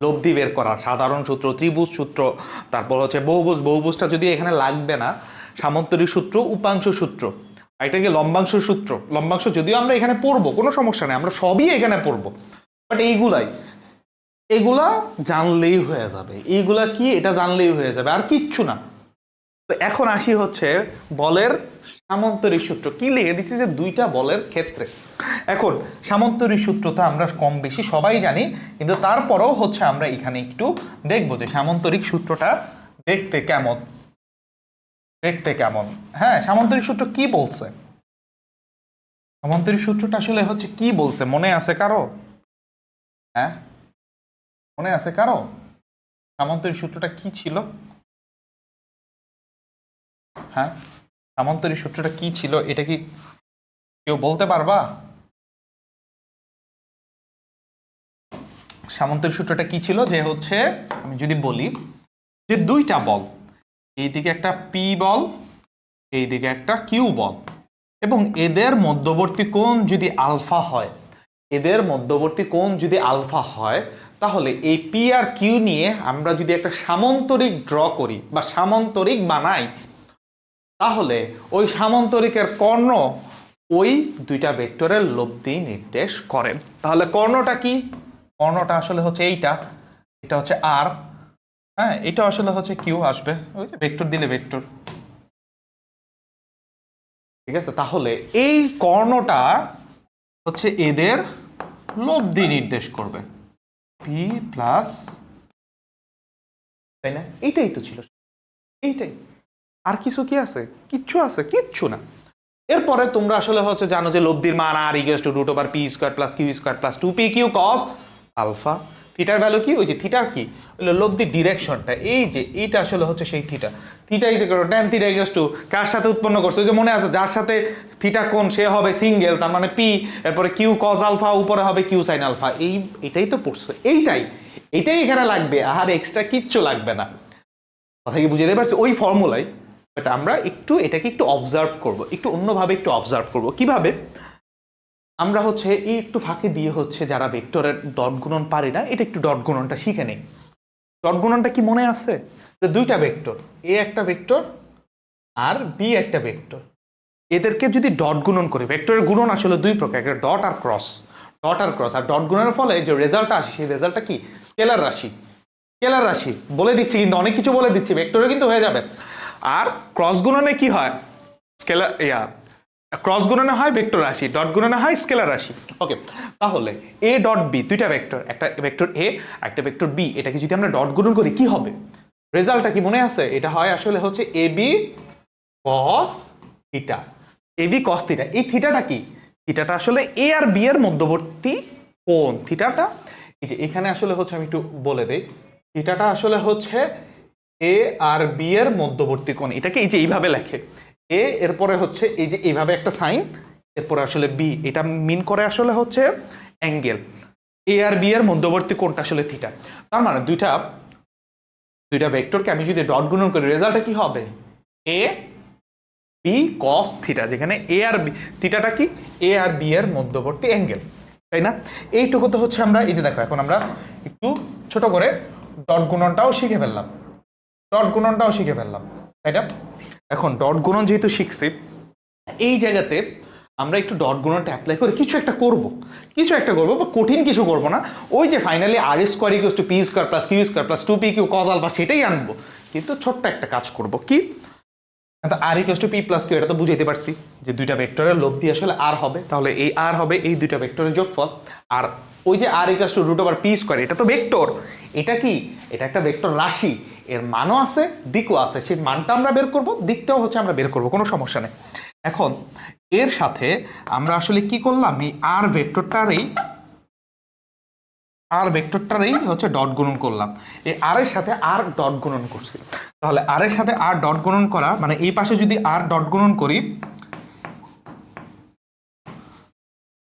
S1: লব্ধি বের করার সাধারণ সূত্র, ত্রিভুজ সূত্র, তারপর হচ্ছে বহুভুজ, বহুভুজটা যদি এখানে লাগবে না, সামান্তরিক সূত্র, উপাংশ সূত্র, এটা কি লম্বাংশ সূত্র, লম্বাংশ যদিও আমরা এখানে পড়বো, কোনো সমস্যা নেই, আমরা সবই এখানে পড়বো, বাট এগুলা জানলেই হয়ে যাবে। এইগুলা কি, এটা জানলেই হয়ে যাবে, আর কিচ্ছু না। তো এখন আসি হচ্ছে বলের সামান্তরিক সূত্র। কি লিখে দিছি যে দুইটা বলের ক্ষেত্রে। এখন সামান্তরিক সূত্রটা আমরা কম বেশি সবাই জানি, কিন্তু তারপরেও হচ্ছে আমরা এখানে একটু দেখবো যে সামান্তরিক সূত্রটা দেখতে কেমন, দেখতে কেমন। হ্যাঁ, সামান্তরিক সূত্র কি বলছে, সামান্তরিক সূত্রটা আসলে হচ্ছে কি বলছে মনে আছে কারো? হ্যাঁ, মনে আছে কারো সামান্তরিক সূত্রটা কি ছিল? হ্যাঁ, সামান্তরিক সূত্রটা কি ছিল এটা কি কেউ বলতে পারবা? সামান্তরিক সূত্রটা কি ছিল? যে হচ্ছে আমি যদি বলি যে দুইটা বল, এইদিকে একটা পি বল, এইদিকে একটা কিউ বল, এবং এদের মধ্যবর্তী কোণ যদি আলফা হয়, এদের মধ্যবর্তী কোণ যদি আলফা হয়, তাহলে এই পি আর কিউ নিয়ে আমরা যদি একটা সামান্তরিক ড্র করি বা সামান্তরিক বানাই, তাহলে ওই সামান্তরিকের কর্ণ ওই দুইটা ভেক্টরের লব্ধি নির্দেশ করে। তাহলে কর্ণটা কি? কর্ণটা আসলে হচ্ছে এইটা, এটা হচ্ছে আর, হ্যাঁ, এটা আসলে হচ্ছে কিউ আসবে, ওই যে ভেক্টর দিলে ভেক্টর, ঠিক আছে। তাহলে এই কর্ণটা হচ্ছে এদের লব্ধি নির্দেশ করবে, পি প্লাস, তাই না? এইটাই তো ছিল, এইটাই। আর কিছু কি আছে? কিচ্ছু আছে? কিচ্ছু না। এরপরে তোমরা আসলে হচ্ছে জানো যে লব্ধির মান আর equals to root over P square plus Q square plus 2p Q cos alpha. থিটার ভ্যালু কি? ওই যে থিটার কি হলো লব্ধির ডিরেকশনটা, এই যে এইটা আসলে হচ্ছে সেই theta. Theta is equal to tan theta equals to কার সাথে উৎপন্ন করছে? ওই যে মনে আছে, যার সাথে থিটা কোণ সে হবে সিঙ্গেল, তার মানে পি, এরপরে কিউ cos আলফা, উপরে হবে কিউ sin আলফা। এটাই তো পড়ছো, এইটাই এখানে লাগবে, আর এক্সট্রা কিচ্ছু লাগবে না। কথা কি বুঝতে পারছি? ওই ফর্মুলাই, বাট আমরা একটু এটাকে একটু অবজার্ভ করব, একটু অন্যভাবে একটু অবজার্ভ করব। কিভাবে? আমরা হচ্ছে এই একটু ফাঁকে দিয়ে হচ্ছে যারা ভেক্টরের ডট গুণন পারি না, এটা একটু ডট গুণনটা শিখে নেই। ডট গুণনটা কি মনে আছে, যে দুইটা ভেক্টর, এ একটা ভেক্টর আর বি একটা ভেক্টর, এদেরকে যদি ডট গুণন করি, ভেক্টরের গুণন আসলে দুই প্রকার, একটা ডট আর ক্রস। ডট আর ক্রস, আর ডট গুণনের ফলে যে রেজাল্টটা আসে সেই রেজাল্টটা কি স্কেলার রাশি। স্কেলার রাশি বলে দিচ্ছি, কিন্তু অনেক কিছু বলে দিচ্ছি, ভেক্টরে কিন্তু হয়ে যাবে। আর ক্রস গুণনে কি হয়, স্কেলার ক্রস গুণনে হয় ভেক্টর রাশি, ডট গুণনে হয় স্কেলার রাশি। ওকে, তাহলে এ ডট বি দুইটা ভেক্টর, একটা ভেক্টর এ একটা ভেক্টর বি, এটাকে যদি আমরা ডট গুণন করি কি হবে, রেজাল্টটা কি মনে আছে, এটা হয় আসলে হচ্ছে এ B cos theta. A B cos theta, এই থিটাটা কি, থিটাটা আসলে এ আর বি এর মধ্যবর্তী কোণ। থিটাটা এই যে এখানে আসলে হচ্ছে, আমি একটু বলে দেই, থিটাটা আসলে হচ্ছে এ আর বি এর মধ্যবর্তী কোণ। এটাকে এই যে এইভাবে লেখে, এ এরপরে হচ্ছে এই যে এইভাবে একটা সাইন, এরপরে আসলে বি, এটা মিন করে আসলে হচ্ছে অ্যাঙ্গেল। এ আর বি এর মধ্যবর্তী কোণটা আসলে থিটা। তার মানে দুইটা ভেক্টরকে আমি যদি ডট গুণন করি, রেজাল্টটা কি হবে, এ বি কস থিটা, যেখানে এ আর বি, থিটাটা কি এ আর বি এর মধ্যবর্তী অ্যাঙ্গেল, তাই না? এইটুকু তো হচ্ছে আমরা এই যে দেখো, এখন আমরা একটু ছোট করে ডট গুণনটাও শিখে ফেললাম, তাই না? এখন ডট গুণন যেহেতু শিখছি, এই জায়গাতে আমরা একটু ডট গুণনটা অ্যাপ্লাই করে কিছু একটা করব, বা কঠিন কিছু করব না, ওই যে finally R square equals to P square plus Q square plus 2p Q cos alpha, সেটাই আনবো। কিন্তু ছোট্ট একটা কাজ করব, কি, R equals to P plus Q, এটা তো বুঝাইতে পারছি যে দুইটা ভেক্টরের লব্ধি আসলে আর হবে, তাহলে এই আর হবে এই দুইটা ভেক্টরের যোগফল। আর ওই যে R equals to root over P square, এটা তো ভেক্টর, এটা কি, এটা একটা ভেক্টর রাশি, এর মানও আছে দিকও আছে, সেই মানটা আমরা বের করব, দিকটাও হচ্ছে আমরা বের করব, কোনো সমস্যা নেই। এখন এর সাথে আমরা আসলে কি করলাম, এই আর ভেক্টরটারই হচ্ছে ডট গুণন করলাম, এই আর এর সাথে আর ডট গুণন করছি। তাহলে আর এর সাথে আর ডট গুণন করা মানে এই পাশে যদি আর ডট গুণন করি,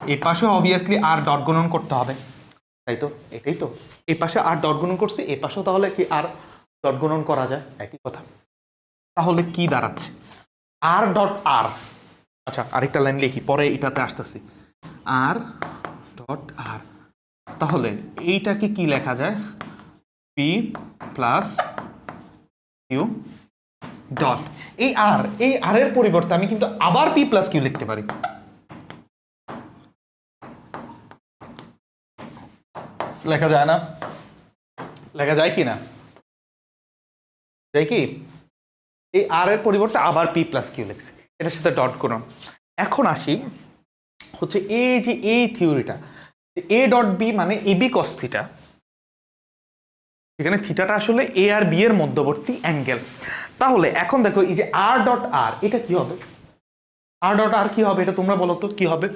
S1: এই পাশে অবভিয়াসলি আর ডট গুণন করতে হবে, তাই তো, এটাই তো, এই পাশে আর ডট গুণন করছি, এই পাশেও তাহলে কি আর ডট গুণন করা যায়, একই কথা। তাহলে কি দাঁড়াচ্ছে, আর ডট আর, আচ্ছা আরেকটা লাইন লিখি, পরে এটাতে আসতেছি, আর ডট আর, তাহলে এইটাকে কি লেখা যায়, পি প্লাস কিউ ডট, এই আর এর পরিবর্তে আমি কিন্তু আবার পি প্লাস কিউ লিখতে পারি, লেখা যায় না, লেখা যায় কি না, যায় কি, এই আর এর পরিবর্তে আবার পি প্লাস কিউ লিখছি, এটার সাথে ডট গুণন। এখন আসি হচ্ছে এই যে এই থিওরিটা, এ ডট বি মানে এ বি কস থিটা, এখানে থিটাটা আসলে এ আর বি এর মধ্যবর্তী অ্যাঙ্গেল। তাহলে এখন দেখো এই যে আর ডট আর, এটা কি হবে, আর ডট আর কি হবে, এটা তোমরা বলো তো কি হবে,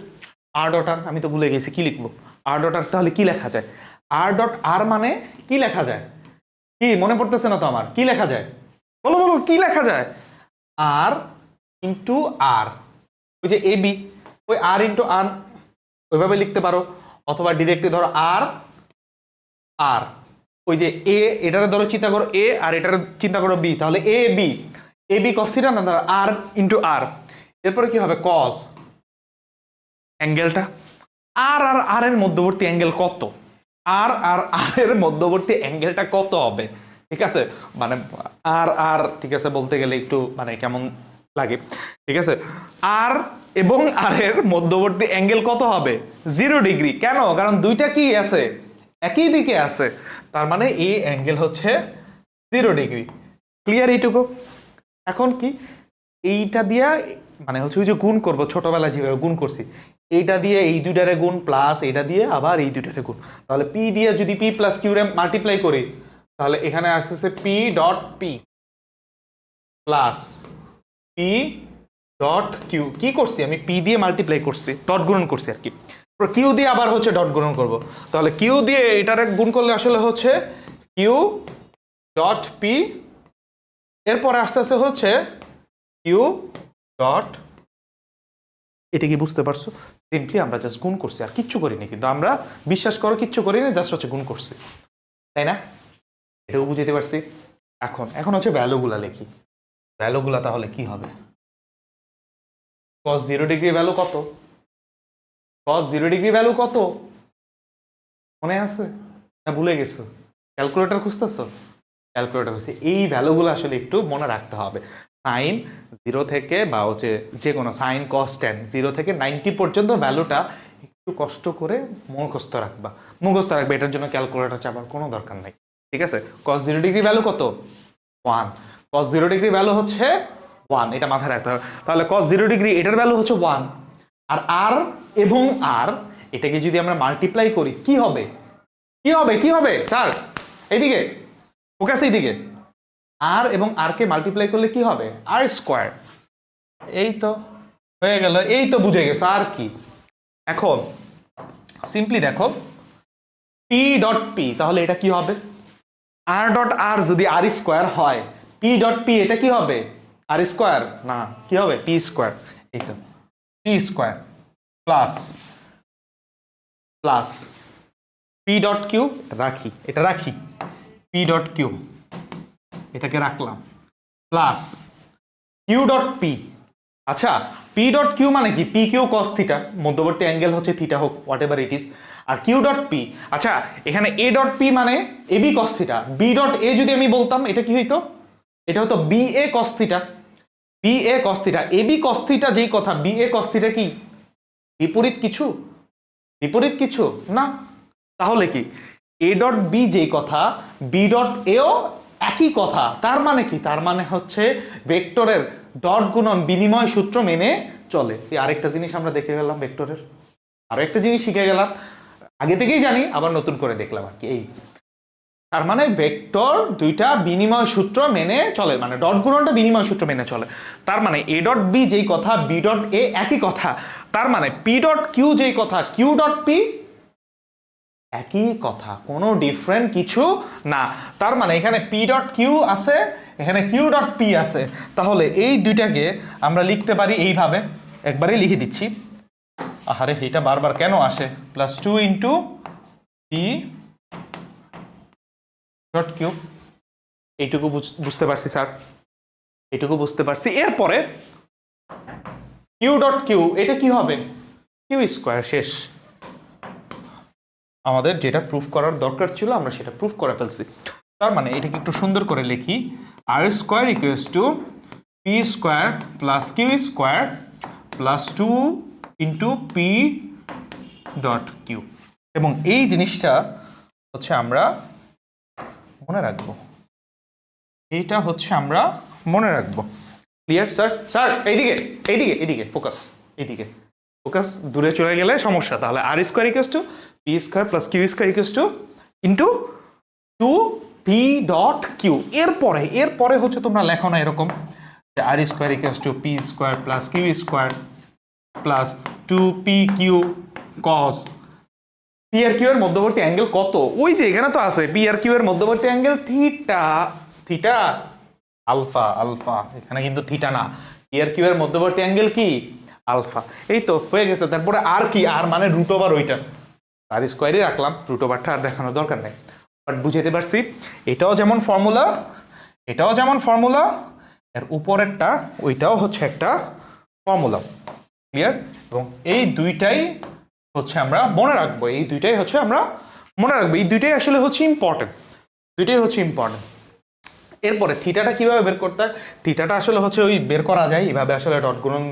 S1: আর ডট আর, আমি তো ভুলে গেছি কি লিখবো, আর ডট আর তাহলে কি লেখা যায়, আর ডট আর মানে কি লেখা যায়, কি মনে পড়তেছে না তো আমার, কি লেখা যায়, বলো বলো কি লেখা যায়, আর ইন্টু আর, ওই যে এ বি, ওই আর ইন্টু আর ওইভাবে লিখতে পারো, অথবা ডিরেক্টলি ধরো আর আর, ওই যে এ, এটারে ধরো চিন্তা করো এ, আর এটারে চিন্তা করো বি, তাহলে এ বি কস থিটা না, ধরো আর ইন্টু আর, এরপরে কি হবে কস অ্যাঙ্গেলটা, আর এর মধ্যবর্তী অ্যাঙ্গেল কত, আর এর মধ্যবর্তী অ্যাঙ্গেলটা কত হবে, ঠিক আছে, মানে আর ঠিক আছে, বলতে গেলে একটু মানে কেমন লাগে, ঠিক আছে, আর এবং আর এর মধ্যবর্তী অ্যাঙ্গেল কত হবে, 0 ডিগ্রি, কেন, কারণ দুইটা কি আছে, একই দিকে আছে, তার মানে এই অ্যাঙ্গেল হচ্ছে 0 ডিগ্রি, ক্লিয়ার এইটুকু। এখন কি, এইটা দিয়া মানে হচ্ছে ওই যে গুণ করব, ছোটবেলায় যেভাবে গুণ করছি, এইটা দিয়ে এই দুইটারে গুণ প্লাস এইটা দিয়ে আবার এই দুইটারে গুণ, তাহলে পি দিয়ে যদি পি প্লাস কিউ রে মাল্টিপ্লাই করি, তাহলে এখানে আসতেছে P dot P plus P dot Q, কি করছি আমি, পি দিয়ে মাল্টিপ্লাই করছি, ডট গুণন করছি আর কি, কিউ দিয়ে আবার হচ্ছে ডট গুণন করব, তাহলে কিউ দিয়ে এটারে গুণ করলে আসলে হচ্ছে কিউ ডট পি, এরপরে আস্তে আস্তে হচ্ছে কিউ ডট, এটা কি বুঝতে পারছো, সিম্পলি আমরা জাস্ট গুণ করছি আর কিচ্ছু করিনি, কিন্তু আমরা বিশ্বাস করো কিচ্ছু করিনি, জাস্ট হচ্ছে গুণ করছি, তাই না, এটাও বুঝতে পারছি। এখন হচ্ছে ভ্যালুগুলা লিখি, ভ্যালুগুলা তাহলে কি হবে, cos 0 ডিগ্রি ভ্যালু কত, cos 0 ডিগ্রি ভ্যালু কত মনে আছে না ভুলে গেছো, ক্যালকুলেটর খুঁজতেছো, ক্যালকুলেটর হচ্ছে এই ভ্যালুগুলো আসলে একটু মনে রাখতে হবে। সাইন 0 থেকে বা হচ্ছে যে কোনো সাইন কস ট্যান 0 থেকে 90 পর্যন্ত ভ্যালুটা একটু কষ্ট করে মুখস্থ রাখবে। এটার জন্য ক্যালকুলেটর চাপার কোনো দরকার নাই, ঠিক আছে? cos 0 ডিগ্রি ভ্যালু কত? 1। cos 0 ডিগ্রি ভ্যালু হচ্ছে 1, এটা মাথায় রাখতে হবে। তাহলে cos 0 ডিগ্রি এটার ভ্যালু হচ্ছে 1। আর আর এবং আর এটাকে যদি আমরা মাল্টিপ্লাই করি কি হবে? কি হবে স্যার? এইদিকে ফোকাস, এইদিকে। আর এবং আর কে মাল্টিপ্লাই করলে কি হবে? R square. এই তো হয়ে গেল, এই তো বুঝে গেছো আর কি। এখন সিম্পলি দেখো পি ডট পি, তাহলে এটা কি হবে? আর ডট আর যদি আর স্কোয়ার হয়, পি ডট পি এটা কি হবে? আর স্কোয়ার না, কি হবে? P square. এই তো P square plus plus P dot Q এটা রাখি পি ডট কিউ এটাকে রাখলাম প্লাস কিউ ডট পি। আচ্ছা, পি ডট কিউ মানে কি? পি কিউ কস থিটা, মধ্যবর্তী অ্যাঙ্গেল হচ্ছে থিটা হোক, হোয়াট এভার ইট ইজ। আর কিউ ডট পি, আচ্ছা এখানে এ ডট পি মানে এ B cos theta. B dot A যদি আমি বলতাম এটা কি হইতো? এটা হতো B A cos theta. B A cos theta, A B cos theta যেই কথা, বি এ কস থিটা কি বিপরীত কিছু? বিপরীত কিছু না। তাহলে কি এ ডট বি যেই কথা, বি ডট এও একই কথা। তার মানে কি? তার মানে হচ্ছে ভেক্টরের ডট গুণন বিনিময় সূত্র মেনে চলে। আরেকটা জিনিস আমরা দেখে গেলাম ভেক্টরের, আরো একটা জিনিস শিখে গেলাম, আগে থেকেই জানি আবার নতুন করে দেখলাম আর কি। এই তার মানে ভেক্টর দুইটা বিনিময় সূত্র মেনে চলে, মানে ডট গুণনটা বিনিময় সূত্র মেনে চলে। তার মানে এ ডট বি যেই কথা, বি ডট এ একই কথা। তার মানে পি ডট কিউ যেই কথা, কিউ ডট পি একই কথা, কোনো ডিফারেন্ট কিছু না। তার মানে এখানে পি ডট কিউ আছে, এখানে কিউ ডট পি আছে। তাহলে এই দুইটাকে আমরা লিখতে পারি এইভাবে, একবারেই লিখে দিচ্ছি। আহারে এটা বারবার কেন আসে? Plus 2 into P dot Q. এইটুকু বুঝতে পারছি স্যার, এইটুকু বুঝতে পারছি। এরপরে কিউ ডট কিউ এটা কি হবে? Q square. শেষ। আমাদের যেটা প্রুফ করার দরকার ছিল আমরা সেটা প্রুফ করে ফেলছি। তার মানে এটাকে একটু সুন্দর করে লিখি, R square equals to P square plus Q square plus 2 into P dot Q. এবং এই জিনিসটা হচ্ছে আমরা মনে রাখবো, এইটা হচ্ছে আমরা মনে রাখবো। Clear sir? স্যার এইদিকে এইদিকে এইদিকে ফোকাস, এইদিকে ফোকাস। দূরে চলে গেলে সমস্যা। তাহলে R square equals to P square plus Q square equals to into 2 P dot Q. এরপরে হচ্ছে তোমরা লেখো না এরকম যে R square equals to P square plus Q square plus 2 P Q cos. P আর কিউ এর মধ্যবর্তী অ্যাঙ্গেল কত? ওই যে এখানে তো আছে, পি আর কিউ এর মধ্যবর্তী angle theta. Theta alpha, alpha এখানে কিন্তু থিটা না। পি আর কিউ এর মধ্যবর্তী অ্যাঙ্গেল কি? আলফা। এই তো হয়ে গেছে। তারপরে আর কি? আর মানে রুট ওভার ওইটা, আর স্কোয়ারই রাখলাম, রুট ওভারটা আর দেখানোর দরকার নেই। বাট বুঝাতে পারছি, এটাও যেমন ফর্মুলা, এটাও যেমন ফর্মুলা, এর উপরেরটা ওইটাও হচ্ছে একটা ফর্মুলা। ক্লিয়ার? এবং এই দুইটাই হচ্ছে আমরা মনে রাখবো, এই দুইটাই হচ্ছে আমরা মনে রাখবো, এই দুইটাই আসলে হচ্ছে ইম্পর্টেন্ট, দুইটাই হচ্ছে ইম্পর্টেন্ট। এরপরে থিটাটা কিভাবে বের করতে হয়? থিটাটা আসলে হচ্ছে ওই বের করা যায় এইভাবে, আসলে ডট গুণন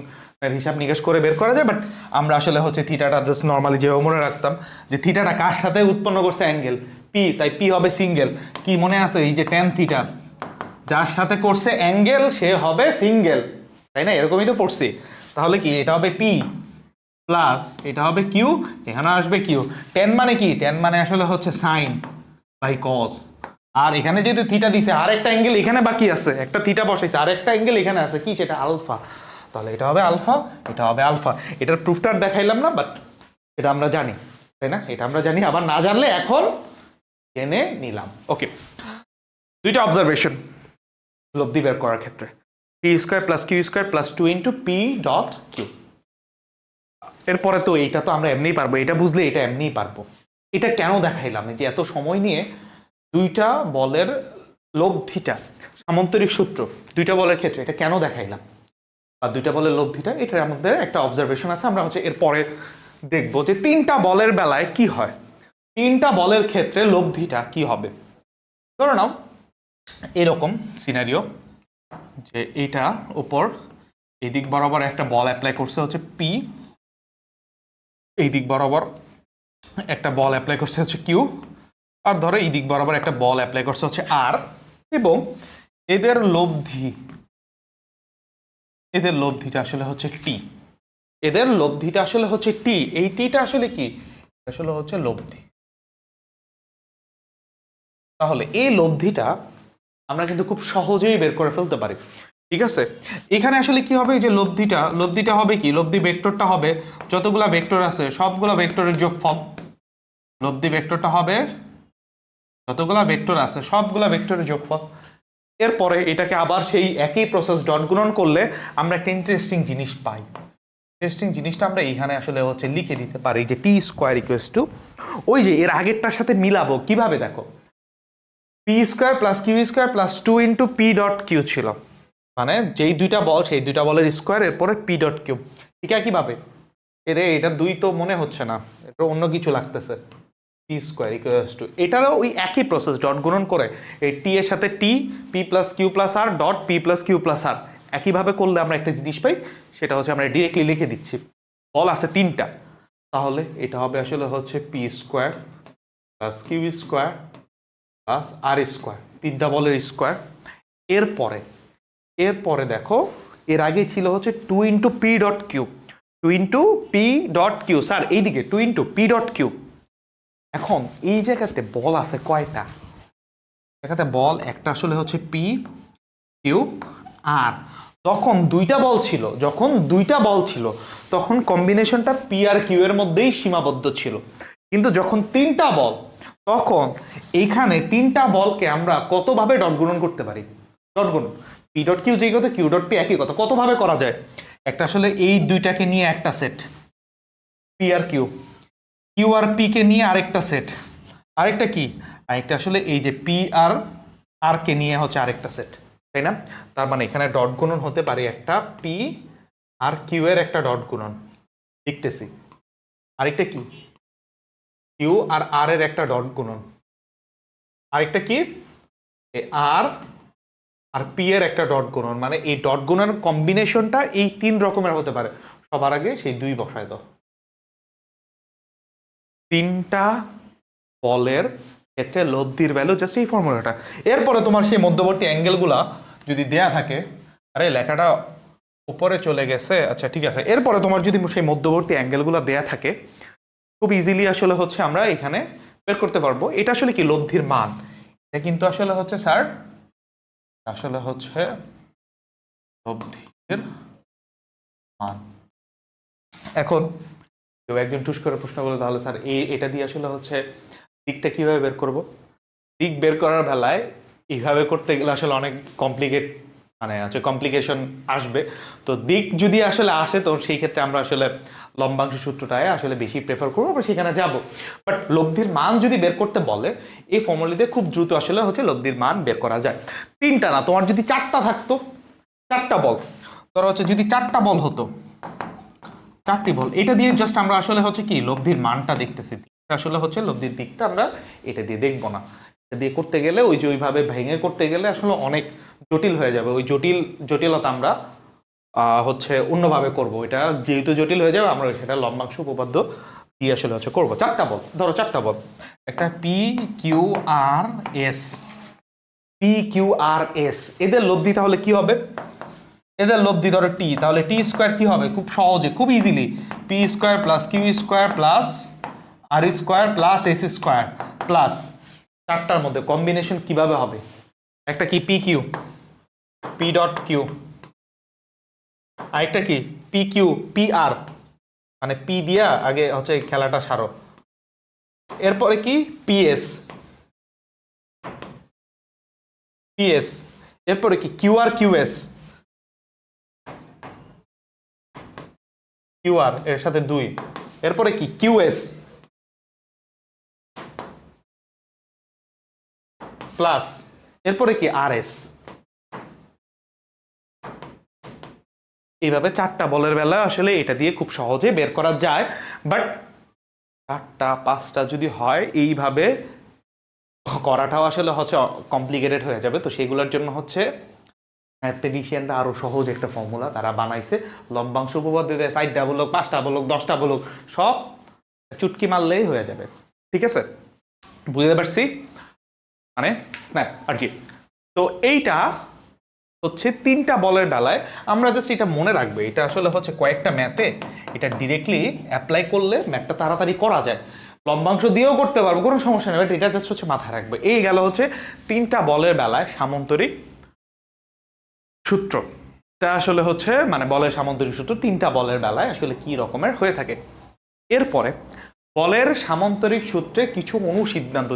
S1: হিসাব নিকাশ করে বের করা যায়। বাট আমরা আসলে হচ্ছে থিটাটা জাস্ট নর্মালি যেভাবে মনে রাখতাম যে থিটাটা কার সাথে উৎপন্ন করছে? অ্যাঙ্গেল পি, তাই পি হবে সিঙ্গেল। কি মনে আছে? এই যে ট্যান থিটা যার সাথে করছে অ্যাঙ্গেল সে হবে সিঙ্গেল, তাই না? এরকমই তো পড়ছি। তাহলে কি এটা হবে পি প্লাস এটা হবে কিউ, এখানে আসবে কিউ। ট্যান মানে কি? ট্যান মানে আসলে হচ্ছে সাইন বাই কস। আর এখানে যেহেতু থিটা দিছে, আর একটা অ্যাঙ্গেল এখানে বাকি আছে, একটা থিটা বসাইছে, আর একটা অ্যাঙ্গেল এখানে আছে, কি সেটা? আলফা। তাহলে এটা হবে আলফা, এটা হবে আলফা। এটার প্রুফটা আর দেখাইলাম না, বাট এটা আমরা জানি, তাই না? এটা আমরা জানি, আবার না জানলে এখন জেনে নিলাম। ওকে, দুইটা অবজারভেশন লব্ধি বের করার ক্ষেত্রে, P square plus Q square plus 2 into P dot Q. এরপরে তো এইটা তো আমরা এমনিই পারবো, এটা বুঝলে এটা এমনিই পারবো। এটা কেন দেখাইলাম? যে এত সময় নিয়ে দুইটা বলের লব্ধিটা, সামান্তরিক সূত্র দুইটা বলের ক্ষেত্রে এটা কেন দেখাইলাম, আর দুইটা বলের লব্ধিটা, এটার আমাদের একটা অবজারভেশন আছে। আমরা হচ্ছে এরপরে দেখবো যে তিনটা বলের বেলায় কি হয়, তিনটা বলের ক্ষেত্রে লব্ধিটা কি হবে। ধরে নাও এরকম সিনারিও যে এইটার উপর এই দিক বরাবর একটা বল অ্যাপ্লাই করছে হচ্ছে পি, এই দিক বরাবর একটা বল অ্যাপ্লাই করছে হচ্ছে কিউ, আর ধরো এই দিক বরাবর একটা বল অ্যাপ্লাই করছে হচ্ছে আর, এবং এদের লব্ধিটা আসলে হচ্ছে টি, এদের লব্ধিটা আসলে হচ্ছে টি, এই টিটা আসলে কি, আসলে হচ্ছে লব্ধি। তাহলে এই লব্ধিটা আমরা কিন্তু খুব সহজেই বের করে ফেলতে পারি, ঠিক আছে। এখানে আসলে কি হবে, যে লব্ধিটা হবে কি, লব্ধি ভেক্টরটা হবে যতগুলা ভেক্টর আছে সবগুলা ভেক্টরের যোগফল, লব্ধি ভেক্টরটা হবে যতগুলা ভেক্টর আছে সবগুলা ভেক্টরের যোগফল। এরপরে এটাকে আবার সেই একই প্রসেস ডট গুণন করলে আমরা একটা ইন্টারেস্টিং জিনিস পাই। ইন্টারেস্টিং জিনিসটা আমরা এইখানে আসলে হচ্ছে লিখে দিতে পারি যে টি স্কোয়ার ইকুয়ালস টু, ওই যে এর আগেরটার সাথে মিলাবো কিভাবে, দেখো P square plus Q square plus 2 into P dot Q ছিল, মানে যেই দুইটা বল সেই দুইটা বলের স্কোয়ার, এরপরে পি ডট কিউ, ঠিক একইভাবে এটা দুই তো মনে হচ্ছে না, এটা অন্য কিছু লাগতেছে। টি স্কোয়ার ইকুয়ালস টু, এটারও ওই একই প্রসেস ডট গুণন করে এই টি এর সাথে টি, P plus Q plus R dot P plus Q plus R, একইভাবে করলে আমরা একটা জিনিস পাই, সেটা হচ্ছে আমরা ডিরেক্টলি লিখে দিচ্ছি। বল আছে তিনটা, তাহলে এটা হবে আসলে হচ্ছে P square plus Q square plus R square, তিনটা বলের স্কোয়ার। এরপরে দেখো এর আগে ছিল হচ্ছে 2 into P dot Q, 2 into P dot Q, sir এইদিকে 2 ইন্টু পি ডট কিউ। এখন এই জায়গাতে বল আছে কয়টা, জায়গাতে বল একটা আসলে হচ্ছে পি কিউ আর, যখন দুইটা বল ছিল তখন কম্বিনেশনটা পি আর কিউ এর মধ্যেই সীমাবদ্ধ ছিল, কিন্তু যখন তিনটা বল, তখন এইখানে তিনটা বলকে আমরা কতভাবে ডট গুণন করতে পারি, ডট গুণন পি ডট কিউ যেই কথা, কিউ ডট পি একই কথা, কতভাবে করা যায়, একটা আসলে এই দুইটাকে নিয়ে একটা সেট পি আর Q, Q R P K নিয়ে আরেকটা সেট, আরেকটা কি, আরেকটা আসলে এই যে পি আর আর কে নিয়ে হচ্ছে আরেকটা সেট, তাই না। তার মানে এখানে ডট গুণন হতে পারে একটা পি আর কিউ এর একটা ডট গুণন, লিখতেছি, আরেকটা কি কিউ আর আর এর একটা ডট গুণন, আরেকটা কি আর আর পি এর একটা ডট গুণন, মানে এই ডট গুণনের কম্বিনেশনটা এই তিন রকমের হতে পারে। সবার আগে সেই দুই বসায় দাও, তিনটা বলের ক্ষেত্রে লব্ধির ভ্যালু জাস্ট এই ফর্মুলাটা। এরপরে তোমার সেই মধ্যবর্তী অ্যাঙ্গেলগুলা যদি দেয়া থাকে, আরে লেখাটা উপরে চলে গেছে, আচ্ছা ঠিক আছে, এরপরে তোমার যদি সেই মধ্যবর্তী অ্যাঙ্গেলগুলো দেয়া থাকে খুব ইজিলি আসলে হচ্ছে আমরা এখানে বের করতে পারবো। এটা আসলে কি লব্ধির মান, এটা কিন্তু আসলে হচ্ছে স্যার আসলে হচ্ছে লব্ধির মান। এখন কেউ একজন টুস করে প্রশ্ন বলে তাহলে স্যার এটা দিয়ে আসলে হচ্ছে দিকটা কিভাবে বের করব, দিক বের করার বেলায় এইভাবে করতে গেলে আসলে অনেক কমপ্লিকেশন আসবে। তো দিক যদি আসলে আসে তো সেই ক্ষেত্রে আমরা আসলে লম্বাংশ সূত্রটায় আসলে বেশি প্রেফার করবো, আমরা সেখানে যাব। বাট লব্ধির মান যদি বের করতে বলে এই ফর্মুলাতে খুব দ্রুত আসলে হচ্ছে লব্ধির মান বের করা যায়। তিনটা না, তোমার যদি চারটা থাকতো, চারটা বল, ধরো হচ্ছে যদি চারটা বল হতো, চারটি বল, এটা দিয়ে জাস্ট আমরা আসলে হচ্ছে কি লব্ধির মানটা দেখতেছি, আসলে হচ্ছে লব্ধির দিকটা আমরা এটা দিয়ে দেখবো না, এটা দিয়ে করতে গেলে ওই যে ওইভাবে ভেঙে করতে গেলে আসলে অনেক জটিল হয়ে যাবে, ওই জটিলতা আমরা হচ্ছে অন্যভাবে করব, এটা যেহেতু জটিল হয়ে যাবে আমরা সেটা লম্বাংশ উপপাদ্য দিয়ে আসলে হচ্ছে করবো। চারটা বল, ধরো চারটা বল, একটা P Q R S, P Q R S, এদের লব্ধি তাহলে কি হবে, এদের লব্ধি ধরো টি, তাহলে টি স্কোয়ার কি হবে, খুব সহজে খুব easily P square plus Q square plus R square plus S square plus চারটার মধ্যে কম্বিনেশন কিভাবে হবে, একটা কি P Q, P dot Q, আরেকটা কি পি কিউ পি আর, মানে পি দিয়া আগে হচ্ছে খেলাটা সারো, এরপরে কি পিএস, পিএস, এরপরে কি কিউ আর কিউএস, কিউআর এর সাথে 2, এরপরে কি কিউএস প্লাস, এরপরে কি আরএস। এইভাবে চারটা বলের বেলা আসলে এটা দিয়ে খুব সহজে বের করা যায়, বাট চারটা পাঁচটা যদি হয় এইভাবে করাটাও আসলে হচ্ছে কমপ্লিকেটেড হয়ে যাবে, তো সেগুলোর জন্য হচ্ছে ম্যাথমেটিশিয়ানরা আরো সহজ একটা ফর্মুলা তারা বানাইছে, লম্বাংশ উপপাদ্য দিয়ে 4টা বলক 5টা বলক 10টা বলক সব চুটকি মারলেই হয়ে যাবে। ঠিক আছে, বুঝতে পারছি, মানে স্ন্যাপ আর কি। তো এইটা হচ্ছে 3টা বলের বেলায় আমরা জাস্ট এটা মনে রাখবো, এটা আসলে হচ্ছে কয়েকটা ম্যাথে এটা ডিরেক্টলি অ্যাপ্লাই করলে ম্যাথটা তাড়াতাড়ি করা যায়, লম্বাংশ দিয়েও করতে পারবো, কোনো সমস্যা নেই, বাট এটা জাস্ট হচ্ছে মাথায় রাখবে। এই গেল হচ্ছে 3টা বলের বেলায় সামান্তরিক সূত্র। তা আসলে হচ্ছে মানে বলের সামান্তরিক সূত্র 3টা বলের বেলায় আসলে কি রকমের হয়ে থাকে। এরপরে বলের সামান্তরিক সূত্রে কিছু অনুসিদ্ধান্ত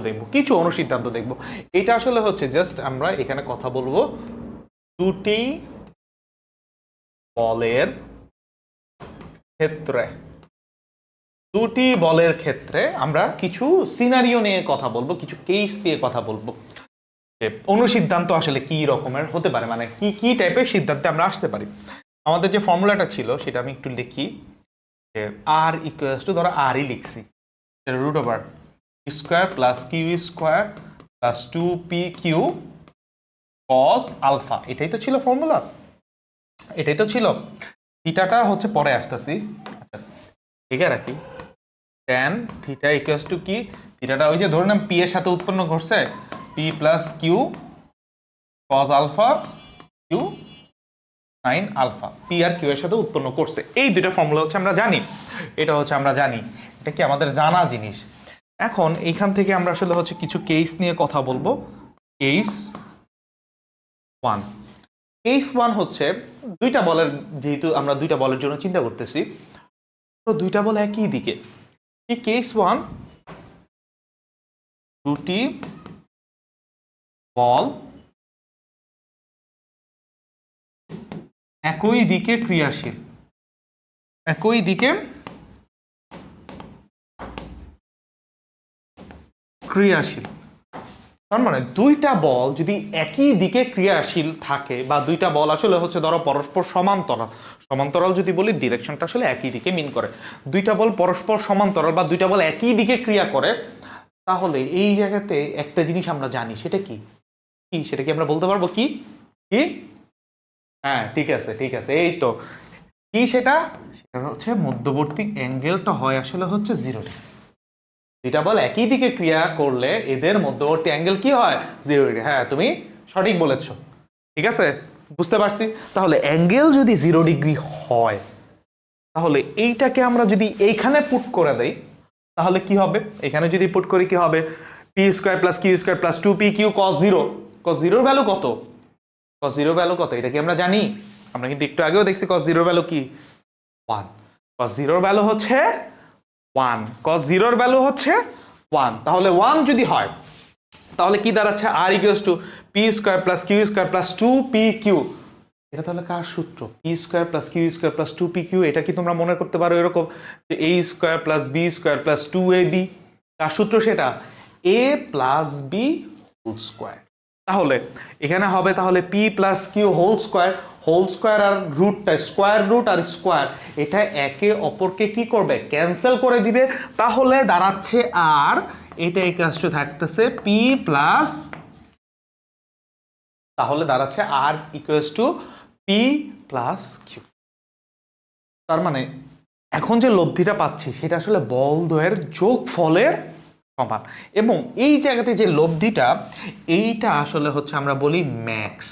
S1: দেখব। এটা আসলে হচ্ছে জাস্ট আমরা এখানে কথা বলবো দুটি বলের ক্ষেত্রে আমরা কিছু সিনারিও নিয়ে কথা বলবো, কিছু কেস দিয়ে কথা বলবো, অনুসিদ্ধান্ত আসলে কি রকমের হতে পারে, মানে কি কি টাইপের সিদ্ধান্তে আমরা আসতে পারি। আমাদের যে ফর্মুলাটা ছিল সেটা আমি একটু লিখি, যে আর ইকুয়ালস টু, ধরো আরই লিখছি, root over square plus Q square plus 2pq cos alpha, এটাই তো ছিল ফর্মুলা, এটাই তো ছিল। থিটাটা হচ্ছে পরে আসতেছি, আচ্ছা ঠিক আছে রাখি, ট্যান থিটা ইকুয়ালস টু কি, থিটাটা ওই যে ধরে নাম পি এর সাথে উৎপন্ন করছে, P plus Q cos alpha Q sine alpha, P আর কিউ এর সাথে উৎপন্ন করছে। এই দুইটা ফর্মুলা হচ্ছে আমরা জানি, এটা হচ্ছে আমরা জানি, এটা কি আমাদের জানা জিনিস। এখন এইখান থেকে আমরা আসলে হচ্ছে কিছু কেস নিয়ে কথা বলবো। কেস 1 হচ্ছে দুইটা বলের, যেহেতু আমরা দুইটা বলের জন্য চিন্তা করতেছি, তো দুইটা বল একই দিকে। এই কেস 1, দুটি বল একই দিকে ক্রিয়াশীল, একই দিকে ক্রিয়াশীল। তার মানে দুইটা বল যদি একই দিকে ক্রিয়াশীল থাকে, বা দুইটা বল আসলে হচ্ছে ধরো পরস্পর সমান্তরাল যদি বলি ডিরেকশনটা আসলে একই দিকে মিন করে, দুইটা বল পরস্পর সমান্তরাল বা দুইটা বল একই দিকে ক্রিয়া করে, তাহলে এই জায়গাতে একটা জিনিস আমরা জানি, সেটা কি সেটা কি আমরা বলতে পারবো কি কি হ্যাঁ ঠিক আছে, এই তো কি সেটা হচ্ছে মধ্যবর্তী অ্যাঙ্গেলটা হয় আসলে হচ্ছে 0 ডিগ্রি। দুইটা বল একই দিকে ক্রিয়া করলে এদের মধ্যবর্তী অ্যাঙ্গেল কি হয়, 0 ডিগ্রি। হ্যাঁ তুমি সঠিক বলেছো, ঠিক আছে, বুঝতে পারছি। তাহলে অ্যাঙ্গেল যদি 0 ডিগ্রি হয়, তাহলে এইটাকে আমরা যদি এইখানে পুট করে দেই, তাহলে কি হবে, এখানে যদি পুট করি কি হবে, P square plus Q square plus 2pq cos 0, cos 0 value কত, cos 0 ভ্যালু কত, এটা কি আমরা জানি, আমরা কিন্তু একটু আগেও দেখছি cos 0 ভ্যালু কি 1, cos 0 ভ্যালু হচ্ছে 1, cos 0 ভ্যালু হচ্ছে 1। তাহলে 1 যদি হয় তাহলে কি দাঁড়াচ্ছে, r equals to P square plus Q square plus 2pq। এটা তাহলে কার সূত্র, P square plus Q square plus 2pq। এটা কি তোমরা মনে করতে পারো এরকম যে a square plus B square plus 2ab, কার সূত্র সেটা, a plus B whole square. তাহলে এখানে হবে তাহলে P plus Q whole square আর রুটটা স্কোয়ার রুট আর স্কোয়ার, এটা একে অপরকে কি করবে, ক্যান্সেল করে দিবে। তাহলে দাঁড়াচ্ছে আর, এটা ইকুয়ালস টু থাকতেছে পি প্লাস, তাহলে দাঁড়াচ্ছে R equals to P plus Q. তার মানে এখন যে লব্ধিটা পাচ্ছি সেটা আসলে বল দ্বয়ের যোগফলের সমান, এবং এই জায়গাতে যে লব্ধিটা, এইটা আসলে হচ্ছে আমরা বলি ম্যাক্স,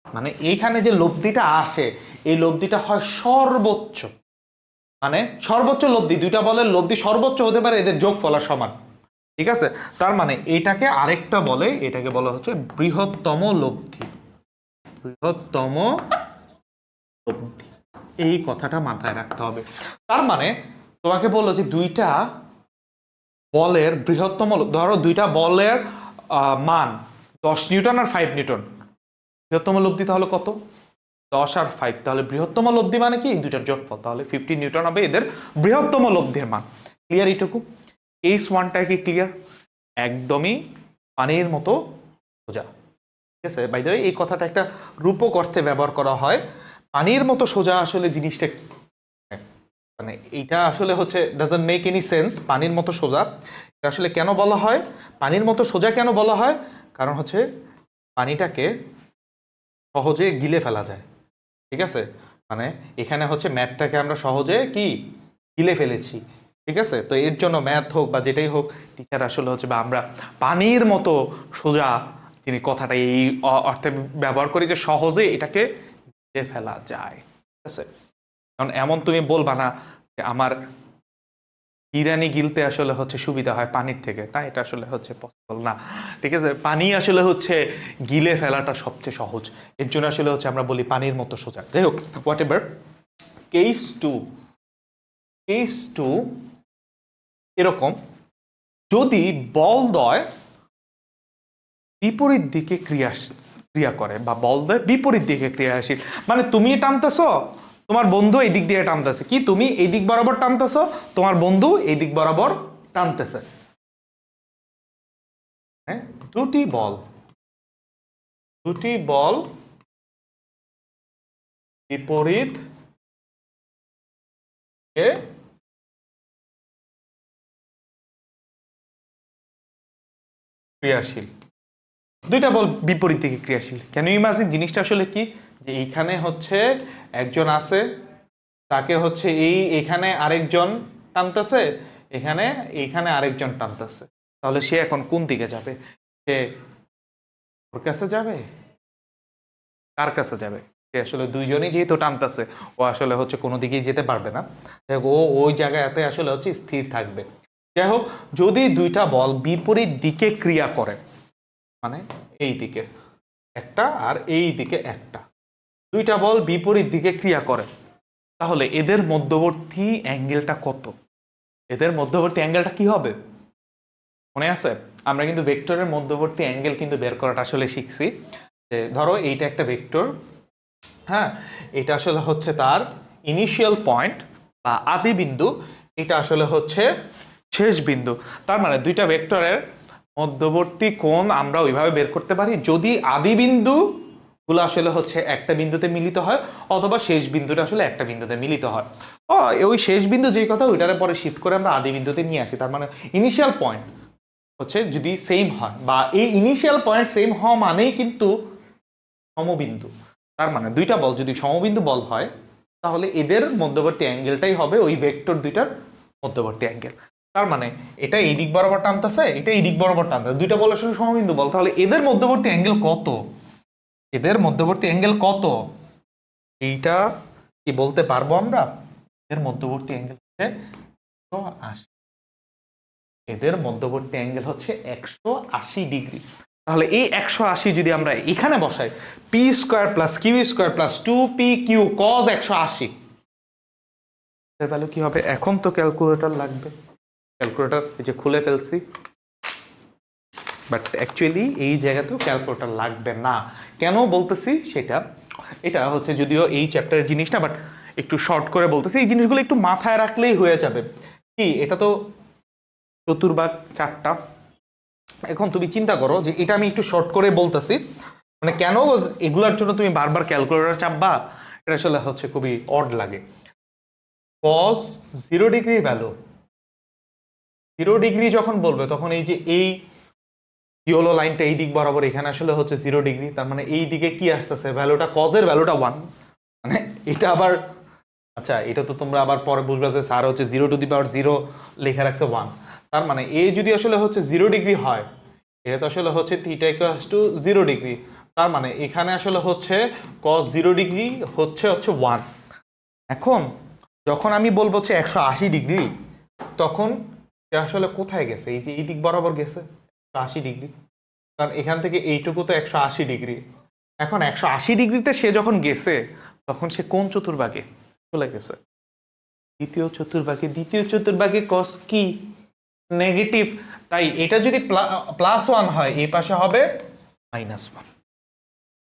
S1: মানে এইখানে যে লব্ধিটা আসে এই লব্ধিটা হয় সর্বোচ্চ, মানে সর্বোচ্চ লব্ধি, দুইটা বলের লব্ধি সর্বোচ্চ হতে পারে এদের যোগফলের সমান, ঠিক আছে। তার মানে এইটাকে আরেকটা বলে, এটাকে বলা হচ্ছে বৃহত্তম লব্ধি, বৃহত্তম লব্ধি, এই কথাটা মাথায় রাখতে হবে। তার মানে তোমাকে বললো যে দুইটা বলের বৃহত্তম, ধরো দুইটা বলের মান 10 নিউটন আর 5 নিউটন, বৃহত্তম লব্ধি তাহলে কত, 10 আর 5, তাহলে বৃহত্তম লব্ধি মানে কি এই দুইটার যোগফল, তাহলে 50 নিউটন হবে এদের বৃহত্তম লব্ধির মান। ক্লিয়ার এইটুকু, কেস 1টা কি ক্লিয়ার, একদমই পানির মতো সোজা, ঠিক আছে। বাই দ্য ওয়ে এই কথাটা একটা রূপক অর্থে ব্যবহার করা হয়, পানির মতো সোজা আসলে জিনিসটা মানে এইটা আসলে হচ্ছে ডাজন্ট মেক এনি সেন্স, পানির মতো সোজা, আসলে কেন বলা হয় পানির মতো সোজা কেন বলা হয়, কারণ হচ্ছে পানিটাকে সহজে গিলে ফেলা যায়, ঠিক আছে, মানে এখানে হচ্ছে ম্যাথটাকে আমরা সহজে কি গিলে ফেলেছি, ঠিক আছে। তো এর জন্য ম্যাথ হোক বা যেটাই হোক টিচার আসলে হচ্ছে বা আমরা পানির মতো সোজা যিনি কথাটা এই অর্থে ব্যবহার করি যে সহজে এটাকে গিলে ফেলা যায়, ঠিক আছে। কারণ এমন তুমি বলবা না যে আমার বিরিয়ানি গিলতে আসলে হচ্ছে সুবিধা হয় পানির থেকে, তাই এটা আসলে হচ্ছে পসিবল না, ঠিক আছে। পানি আসলে হচ্ছে গিলে ফেলাটা সবচেয়ে সহজ, এর জন্য আসলে হচ্ছে আমরা বলি পানির মতো সোজা। যাই হোক, হোয়াট এভার, কেস টু এরকম, যদি বলদ্বয় বিপরীত দিকে ক্রিয়া করে বা বলদ্বয় বিপরীত দিকে ক্রিয়াশীল, মানে তুমি টানতেছো, তোমার বন্ধু এই দিক দিয়ে টানতেছে, কি তুমি এই দিক বরাবর টানতেছো, তোমার বন্ধু এই দিক বরাবর টানতেছে, হ্যাঁ, দুটি বল বিপরীত ক্রিয়াশীল, দুইটা বল বিপরীত দিকে ক্রিয়াশীল। ক্যান ইউ ইমাজিন জিনিসটা আসলে কি, যে এইখানে হচ্ছে একজন আছে, তাকে হচ্ছে এখানে আরেকজন টানতেছে, এইখানে আরেকজন টানতেছে, তাহলে সে এখন কোন দিকে যাবে, সে ওর কাছে যাবে, কার কাছে যাবে, সে আসলে দুইজনেই যেহেতু টানতেছে, ও আসলে হচ্ছে কোনো দিকেই যেতে পারবে না, ও ওই জায়গাতে আসলে হচ্ছে স্থির থাকবে। যাই হোক, যদি দুইটা বল বিপরীত দিকে ক্রিয়া করে, মানে এই দিকে একটা আর এই দিকে একটা, দুইটা বল বিপরীত দিকে ক্রিয়া করে, তাহলে এদের মধ্যবর্তী অ্যাঙ্গেলটা কত, এদের মধ্যবর্তী অ্যাঙ্গেলটা কি হবে মনে আছে? আমরা কিন্তু ভেক্টরের মধ্যবর্তী অ্যাঙ্গেল কিন্তু বের করাটা আসলে শিখছি, যে ধরো এইটা একটা ভেক্টর, হ্যাঁ, এটা আসলে হচ্ছে তার ইনিশিয়াল পয়েন্ট বা আদি বিন্দু, এটা আসলে হচ্ছে শেষ বিন্দু, তার মানে দুইটা ভেক্টরের মধ্যবর্তী কোণ আমরা ওইভাবে বের করতে পারি যদি আদি বিন্দু গুলো আসলে হচ্ছে একটা বিন্দুতে মিলিত হয়, অথবা শেষ বিন্দুটা আসলে একটা বিন্দুতে মিলিত হয়। ওই শেষ বিন্দু যেই কথা ওইটার পরে শিফট করে আমরা আদি বিন্দুতে নিয়ে আসি, তার মানে ইনিশিয়াল পয়েন্ট হচ্ছে যদি সেম হয়, বা এই ইনিশিয়াল পয়েন্ট সেম হওয়া মানেই কিন্তু সমবিন্দু, তার মানে দুইটা বল যদি সমবিন্দু বল হয়, তাহলে এদের মধ্যবর্তী অ্যাঙ্গেলটাই হবে ওই ভেক্টর দুইটার মধ্যবর্তী অ্যাঙ্গেল। তার মানে এটা এই দিক বরাবর টানতেছে, এটা এই দিক বরাবর টানতেছে, দুইটা বল আসলে সমবিন্দু বল, তাহলে এদের মধ্যবর্তী অ্যাঙ্গেল কত, এদের মধ্যবর্তী অ্যাঙ্গেল কত, এইটা কি বলতে পারবো আমরা? এদের মধ্যবর্তী অ্যাঙ্গেল হচ্ছে 180, এদের মধ্যবর্তী অ্যাঙ্গেল হচ্ছে 180 ডিগ্রি। তাহলে এই 180 যদি আমরা এখানে বসাই, P square plus Q square plus 2পি কিউ কজ 180, এর ভ্যালু কি হবে? এখন তো ক্যালকুলেটর লাগবে, ক্যালকুলেটর এই যে খুলে ফেলছি, বাট অ্যাকচুয়ালি এই জায়গাতেও ক্যালকুলেটর লাগবে না। কেন বলতেছি সেটা, এটা হচ্ছে যদিও এই চ্যাপ্টারের জিনিস না, বাট একটু শর্ট করে বলতেছি, এই জিনিসগুলো একটু মাথায় রাখলেই হয়ে যাবে। কি, এটা তো চতুর্ভাগ 4টা, এখন তুমি চিন্তা করো যে এটা আমি একটু শর্ট করে বলতেছি, মানে কেন এগুলোর জন্য তুমি বারবার ক্যালকুলেটর চাপবা, এটা আসলে হচ্ছে খুবই অড লাগে। কজ 0 ডিগ্রি ভ্যালু, 0 ডিগ্রি যখন বলবে তখন এই যে এই ইয়েলো লাইনটা এই দিক বরাবর এখানে আসলে হচ্ছে 0 ডিগ্রি, তার মানে এই দিকে কি আসতেছে ভ্যালুটা, কজের ভ্যালুটা 1, মানে এটা আবার আচ্ছা এটা তো তোমরা আবার পরে বুঝবে যে স্যার হচ্ছে 0⁻0 লেখা রাখছে 1, তার মানে এ যদি আসলে হচ্ছে 0 ডিগ্রি হয়, এটা তো আসলে হচ্ছে থিটা ইকুয়ালস টু 0 ডিগ্রি, তার মানে এখানে আসলে হচ্ছে cos 0 ডিগ্রি হচ্ছে 1। এখন যখন আমি বলবো হচ্ছে 180 ডিগ্রি, তখন আসলে কোথায় গেছে, এই যে এই দিক বরাবর গেছে 180 ডিগ্রি, কারণ এখান থেকে এইটুকু তো 180 ডিগ্রি। এখন 180 ডিগ্রিতে সে যখন গেছে, তখন সে কোন চতুর্ভাগে চলে গেছে? দ্বিতীয় চতুর্ভাগে। দ্বিতীয় চতুর্ভাগে কস কি? নেগেটিভ, তাই এটা যদি +1 হয় এই পাশে হবে -1,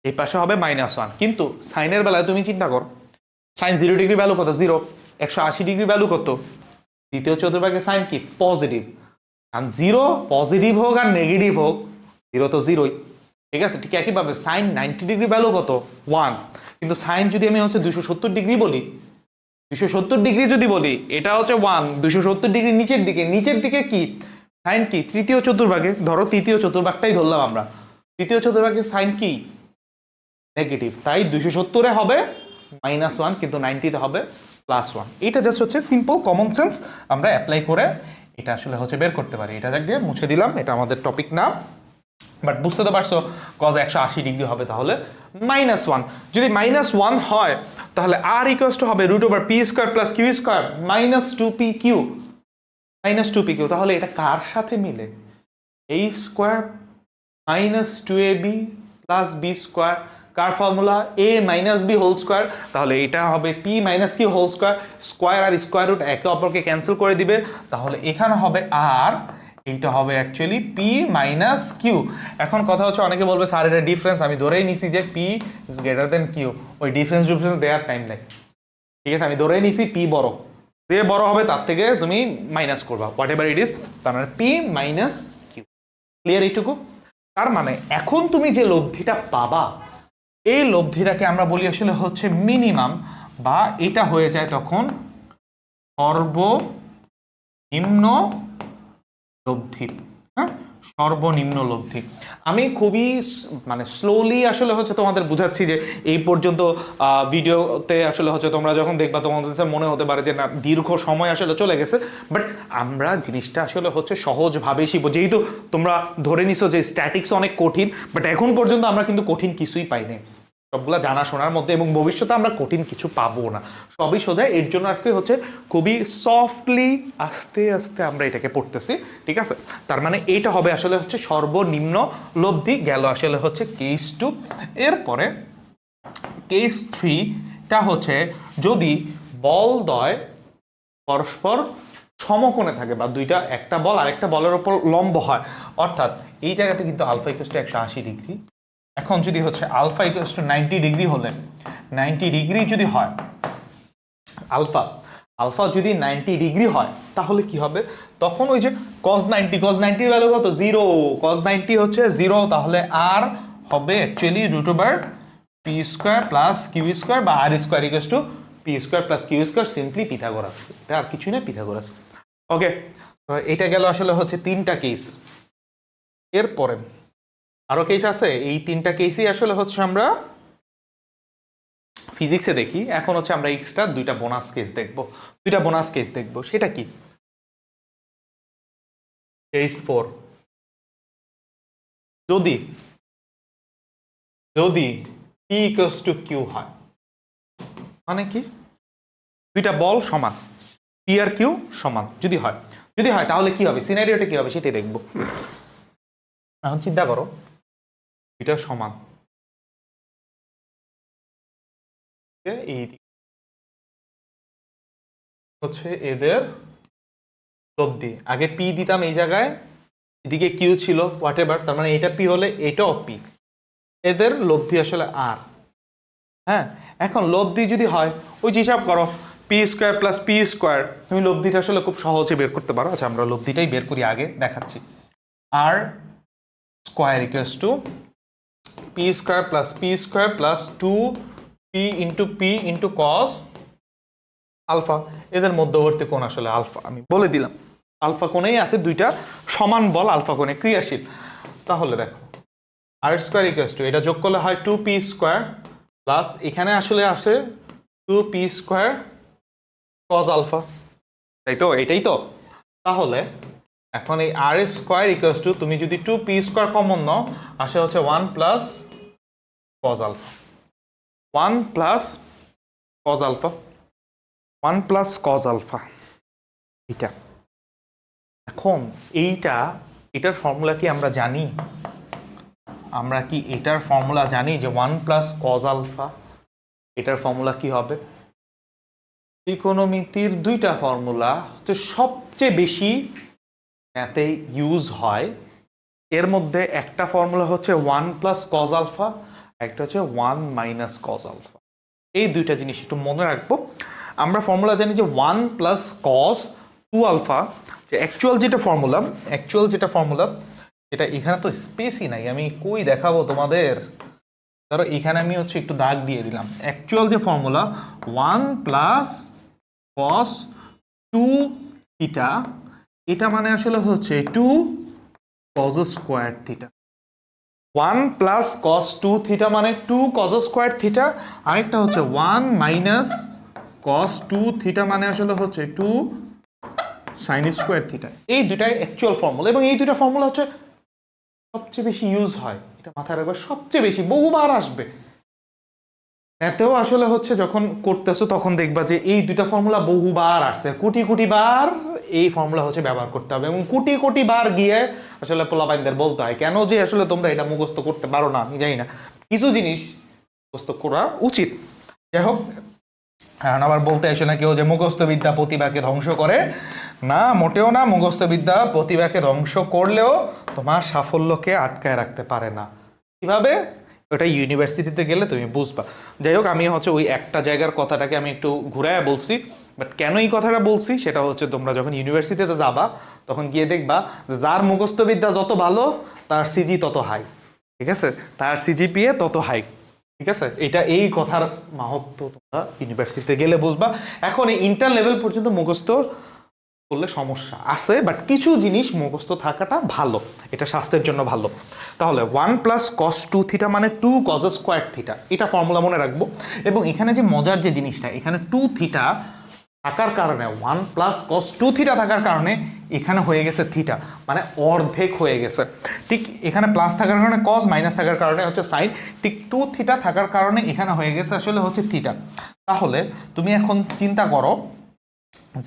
S1: এই পাশে হবে -1, কিন্তু সাইনের বেলায় তুমি চিন্তা করো, সাইন 0 ডিগ্রি ভ্যালু কত? 0। 180 ডিগ্রি ভ্যালু কত? দ্বিতীয় চতুর্ভাগে সাইন কি? পজিটিভ, কারণ 0 পজিটিভ হোক আর নেগেটিভ হোক 0 তো 0ই, ঠিক আছে। ঠিক একইভাবে সাইন 90 ডিগ্রি ভ্যালু কত? 1, কিন্তু সাইন যদি আমি হচ্ছে 270 ডিগ্রি বলি, 270 ডিগ্রি যদি বলি, এটা হচ্ছে 1, 270 ডিগ্রি নিচের দিকে, নিচের দিকে কি সাইন কি তৃতীয় চতুর্ভাগে, ধরো তৃতীয় চতুর্ভাগটাই ধরলাম আমরা, তৃতীয় চতুর্ভাগে সাইন কি নেগেটিভ, তাই 270 হবে -1, কিন্তু 90 হবে +1। এটা জাস্ট হচ্ছে সিম্পল কমন সেন্স আমরা অ্যাপ্লাই করে এটা আসলে হচ্ছে বের করতে পারি। এটা দেখ দিয়ে মুছে দিলাম, এটা আমাদের টপিক না, বাট বুঝতে তো পারছো কজ 180 ডিগ্রি হবে তাহলে -1। যদি -1 হয় তাহলে r হবে √p² + q² -2pq -2pq। তাহলে এটা কার সাথে মিলে? a² -2ab + b²। কার formula? a - b whole square. তাহলে এটা হবে p - q whole square. Square আর স্কয়ার রুট একে অপরকে ক্যান্সেল করে দিবে, তাহলে এখানে হবে r, এইটা হবে অ্যাকচুয়ালি p - q। এখন কথা হচ্ছে অনেকে বলবে স্যার এটা ডিফারেন্স, আমি ধরেই নিছি যে p is greater then q, ওই ডিফারেন্স দেওয়ার টাইম নাই, ঠিক আছে? আমি ধরেই নিছি p বড়, যে বড় হবে তার থেকে তুমি মাইনাস করবা, হোয়াট এভার ইট ইজ, তার মানে p - q। ক্লিয়ার এইটুকু? তার মানে এখন তুমি যে লব্ধিটা পাবা, এই লব্ধিটাকে আমরা বলি আসলে হচ্ছে মিনিমাম, বা এটা হয়ে যায় তখন সর্বনিম্ন লব্ধি। হ্যাঁ, সর্বনিম্ন লব্ধি। আমি খুবই মানে স্লোলি আসলে হচ্ছে তোমাদের বুঝাচ্ছি যে এই পর্যন্ত ভিডিওতে আসলে হচ্ছে তোমরা যখন দেখবা তোমাদের কাছে মনে হতে পারে যে না দীর্ঘ সময় আসলে চলে গেছে, বাট আমরা জিনিসটা আসলে হচ্ছে সহজভাবে শিখবো। যেহেতু তোমরা ধরে নিছো যে স্ট্যাটিক্স অনেক কঠিন, বাট এখন পর্যন্ত আমরা কিন্তু কঠিন কিছুই পাইনি, সবগুলা জানাশোনার মধ্যে, এবং ভবিষ্যতে আমরা কঠিন কিছু পাবো না, সবই সোজা। এর জন্য আর কি হচ্ছে খুবই সফটলি আস্তে আস্তে আমরা এটাকে পড়তেছি, ঠিক আছে? তার মানে এইটা হবে আসলে হচ্ছে সর্বনিম্ন লব্ধি গেল আসলে হচ্ছে কেস 2। এরপরে কেস 3টা হচ্ছে যদি বলদ্বয় পরস্পর সমকোণে থাকে, বা দুইটা, একটা বল আরেকটা বলের উপর লম্ব হয়, অর্থাৎ এই জায়গাতে কিন্তু আলফা = 180 ডিগ্রি। এখন যদি হচ্ছে আলফা = 90 ডিগ্রি হলে, 90 ডিগ্রি যদি হয় আলফা যদি 90 ডিগ্রি হয় তাহলে কি হবে? তখন ওই যে cos 90 ভ্যালু কত? 0। cos 90 হচ্ছে 0, তাহলে r হবে অ্যাকচুয়ালি √p² + q² বা r² = p² + q², simply Pythagoras, এটা আর কিছুই না, পিথাগোরাস। ওকে, তো এটা গেল আসলে হচ্ছে 3টা কেস। এরপরে আরো কেস আছে, এই 3টা কেসই আসলে হচ্ছে আমরা ফিজিক্সে দেখি। এখন হচ্ছে আমরা এক্সট্রা 2টা বোনাস কেস দেখব, 2টা বোনাস কেস দেখব। সেটা কি? কেস 4, যদি p = q হয়, মানে কি? দুইটা বল সমান, p আর q সমান যদি হয় তাহলে কি হবে, সিনারিওটা কি হবে সেটাই দেখব। এখন চিন্তা করো, দুইটা সমান, এই হচ্ছে এদের লব্ধি। আগে p দিতাম এই জায়গায়, এদিকে q ছিল, হোয়াট এভার, তার মানে এটা p হলে এটাও p, এদের লব্ধি আসলে r। হ্যাঁ, এখন লব্ধি যদি হয়, ওই যে হিসাব করো p² + p², তুমি লব্ধিটা আসলে খুব সহজে বের করতে পারো। আচ্ছা, আমরা লব্ধিটাই বের করি, আগে দেখাচ্ছি। r² = p² + p² + 2p × p × cos alpha. এদের মধ্যবর্তী কোণ আসলে আলফা, আমি বলে দিলাম আলফা কোণেই আছে, দুইটা সমান বল আলফা কোণে ক্রিয়াশীল। তাহলে দেখো r² এটা যোগ করলে হয় 2p² প্লাস এখানে আসলে আসে 2p² cos আলফা, তাই তো? এটাই তো। তাহলে এখন এই r² তুমি যদি 2p² কমন নাও, আসে হচ্ছে 1 + cos alpha, 1 + cos alpha, 1 + cos alpha, এটা। এখন এটার ফর্মুলা কি আমরা জানি? আমরা কি এটার ফর্মুলা জানি যে 1 + cos আলফা, এটার ফর্মুলা কি হবে? ত্রিকোণমিতির 2টা ফর্মুলা হচ্ছে সবচেয়ে বেশি ম্যাথে ইউজ হয়। এর মধ্যে একটা ফর্মুলা হচ্ছে 1 + cos আলফা, একটা হচ্ছে 1 - cos আলফা। এই দুইটা জিনিস একটু মনে রাখবো। আমরা ফর্মুলা জানি যে 1 + cos 2 আলফা, যে অ্যাকচুয়াল যেটা ফর্মুলা, এটা এখানে তো স্পেসই নাই, আমি কই দেখাবো তোমাদের? ধরো এখানে আমি হচ্ছে একটু দাগ দিয়ে দিলাম। অ্যাকচুয়াল যে ফর্মুলা 1 + cos 2 থিটা, এটা মানে আসলে হচ্ছে 2 cos square theta. 1 plus cos 2 theta মানে 2 cos স্কয়ার থিটা, আরেকটা হচ্ছে 1 মাইনাস cos 2 থিটা মানে আসলে হচ্ছে 2 sin স্কয়ার থিটা। এই দুটাই অ্যাকচুয়াল ফর্মুলা, এবং এই দুটা ফর্মুলা হচ্ছে সবচেয়ে বেশি ইউজ হয়, এটা মাথায় রাখবে, সবচেয়ে বেশি বহুবার আসবে এতেও আসলে হচ্ছে যখন করতেছো তখন দেখবা যে এই দুটা ফর্মুলা বহুবার আসছে, কোটি কোটি বার এই ফর্মুলা হচ্ছে ব্যবহার করতে হবে, এবং কোটি কোটি বার গিয়ে আসলে পোলাপাইনদের বলতে হয় কেন যে আসলে তোমরা এটা মুখস্থ করতে পারো না, আমি জানি না, কিছু জিনিস মুখস্থ করা উচিত। যাই হোক, এখন আবার বলতে আসে না কেউ যে মুখস্থ বিদ্যা প্রতিভাকে ধ্বংস করে, না মোটেও না, মুখস্থ বিদ্যা প্রতিভাকে ধ্বংস করলেও তোমার সাফল্যকে আটকায় রাখতে পারে না। কিভাবে? ওটা ইউনিভার্সিটিতে গেলে তুমি বুঝবা। যাই হোক, আমি হচ্ছে ওই একটা জায়গার কথাটাকে আমি একটু ঘুরাইয়া বলছি, বাট কেন এই কথাটা বলছি সেটা হচ্ছে তোমরা যখন ইউনিভার্সিটিতে যাবা তখন গিয়ে দেখবা যে যার মুখস্থ বিদ্যা যত ভালো তার সিজি তত হাই, ঠিক আছে, তার সিজিপিএ তত হাই, ঠিক আছে, এটা এই কথার মাহাত্ম্য তোমরা ইউনিভার্সিটিতে গেলে বুঝবা। এখন এই ইন্টার লেভেল পর্যন্ত মুখস্থ করলে সমস্যা আছে, বাট কিছু জিনিস মুখস্থ থাকাটা ভালো, এটা স্বাস্থ্যের জন্য ভালো। তাহলে 1 প্লাস cos 2 থিটা মানে 2 cos স্কয়ার থিটা, এটা ফর্মুলা মনে রাখবো। এবং এখানে যে মজার যে জিনিসটা, এখানে 2 থিটা থাকার কারণে, 1 প্লাস cos 2 থিটা থাকার কারণে এখানে হয়ে গেছে থিটা, মানে অর্ধেক হয়ে গেছে। ঠিক এখানে প্লাস থাকার কারণে cos, মাইনাস থাকার কারণে হচ্ছে সাইন, ঠিক 2 থিটা থাকার কারণে এখানে হয়ে গেছে আসলে হচ্ছে থিটা। তাহলে তুমি এখন চিন্তা করো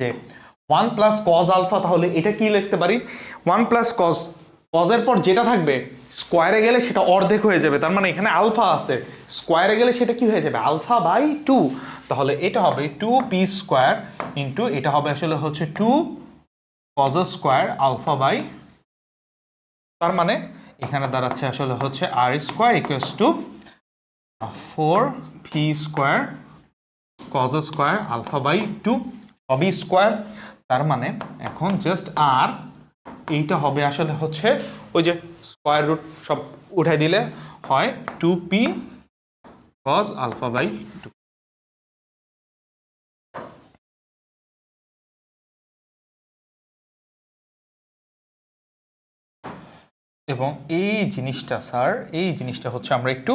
S1: যে 1 প্লাস cos আলফা, তাহলে এটা কি লিখতে পারি? 1 প্লাস cos, cos এর পর যেটা থাকবে স্কোয়ারে গেলে সেটা অর্ধেক হয়ে যাবে, তার মানে এখানে আলফা আছে, স্কোয়ারে গেলে সেটা কি হয়ে যাবে? Alpha by 2। তাহলে এটা হবে 2p স্কোয়ার ইন্টু এটা হবে আসলে হচ্ছে 2 cos স্কোয়ার আলফা বাই, তার মানে এখানে দাঁড়াচ্ছে আসলে হচ্ছে r square equals to 4p square cos square alpha by 2 সবই স্কোয়ার। তার মানে এখন জাস্ট আর এইটা হবে আসলে হচ্ছে ওই যে স্কোয়ার রুট সব উঠাই দিলে হয় 2p cos আলফা বাই 2। এবং এই জিনিসটা স্যার, এই জিনিসটা হচ্ছে আমরা একটু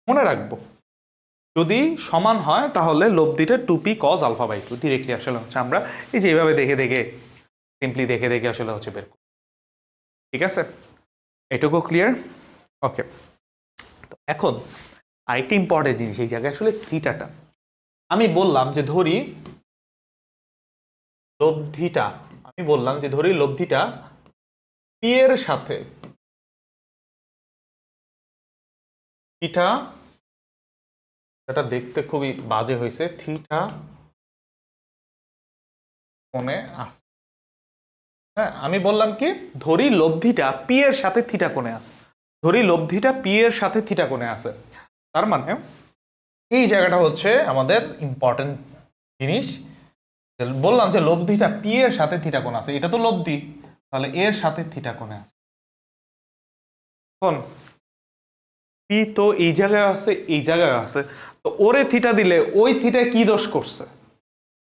S1: মনে রাখবো, যদি সমান হয় তাহলে লব্ধিটা 2p cos alpha by 2 directly আসলে হচ্ছে আমরা এই যে এইভাবে দেখে দেখে সিম্পলি দেখে দেখে আসলে হচ্ছে বের করব। ঠিক আছে, এটুকু ক্লিয়ার? ওকে, তো এখন আরেকটা ইম্পর্টেন্ট জিনিস এই জায়গায় আসলে থিটাটা আমি বললাম যে ধরি লব্ধিটা, আমি বললাম যে ধরি লব্ধিটা পি এর সাথে থিটা, এটা দেখতে খুবই বাজে হয়েছে, থিটা কোণে আছে। হ্যাঁ, আমি বললাম কি ধরি লব্ধিটা পি এর সাথে থিটা কোণে আছে, ধরি লব্ধিটা পি এর সাথে থিটা কোণে আছে, তার মানে এই জায়গাটা হচ্ছে আমাদের ইম্পর্টেন্ট জিনিস। বললাম যে লব্ধিটা পি এর সাথে থিটা কোণ আছে, এটা তো লব্ধি, তাহলে এর সাথে থিটা কোণে আছে। এখন পি তো এই জায়গায় আছে, এই জায়গায় আছে, তো ওরে থিটা দিলে ওই থিটায় কি দোষ করছে,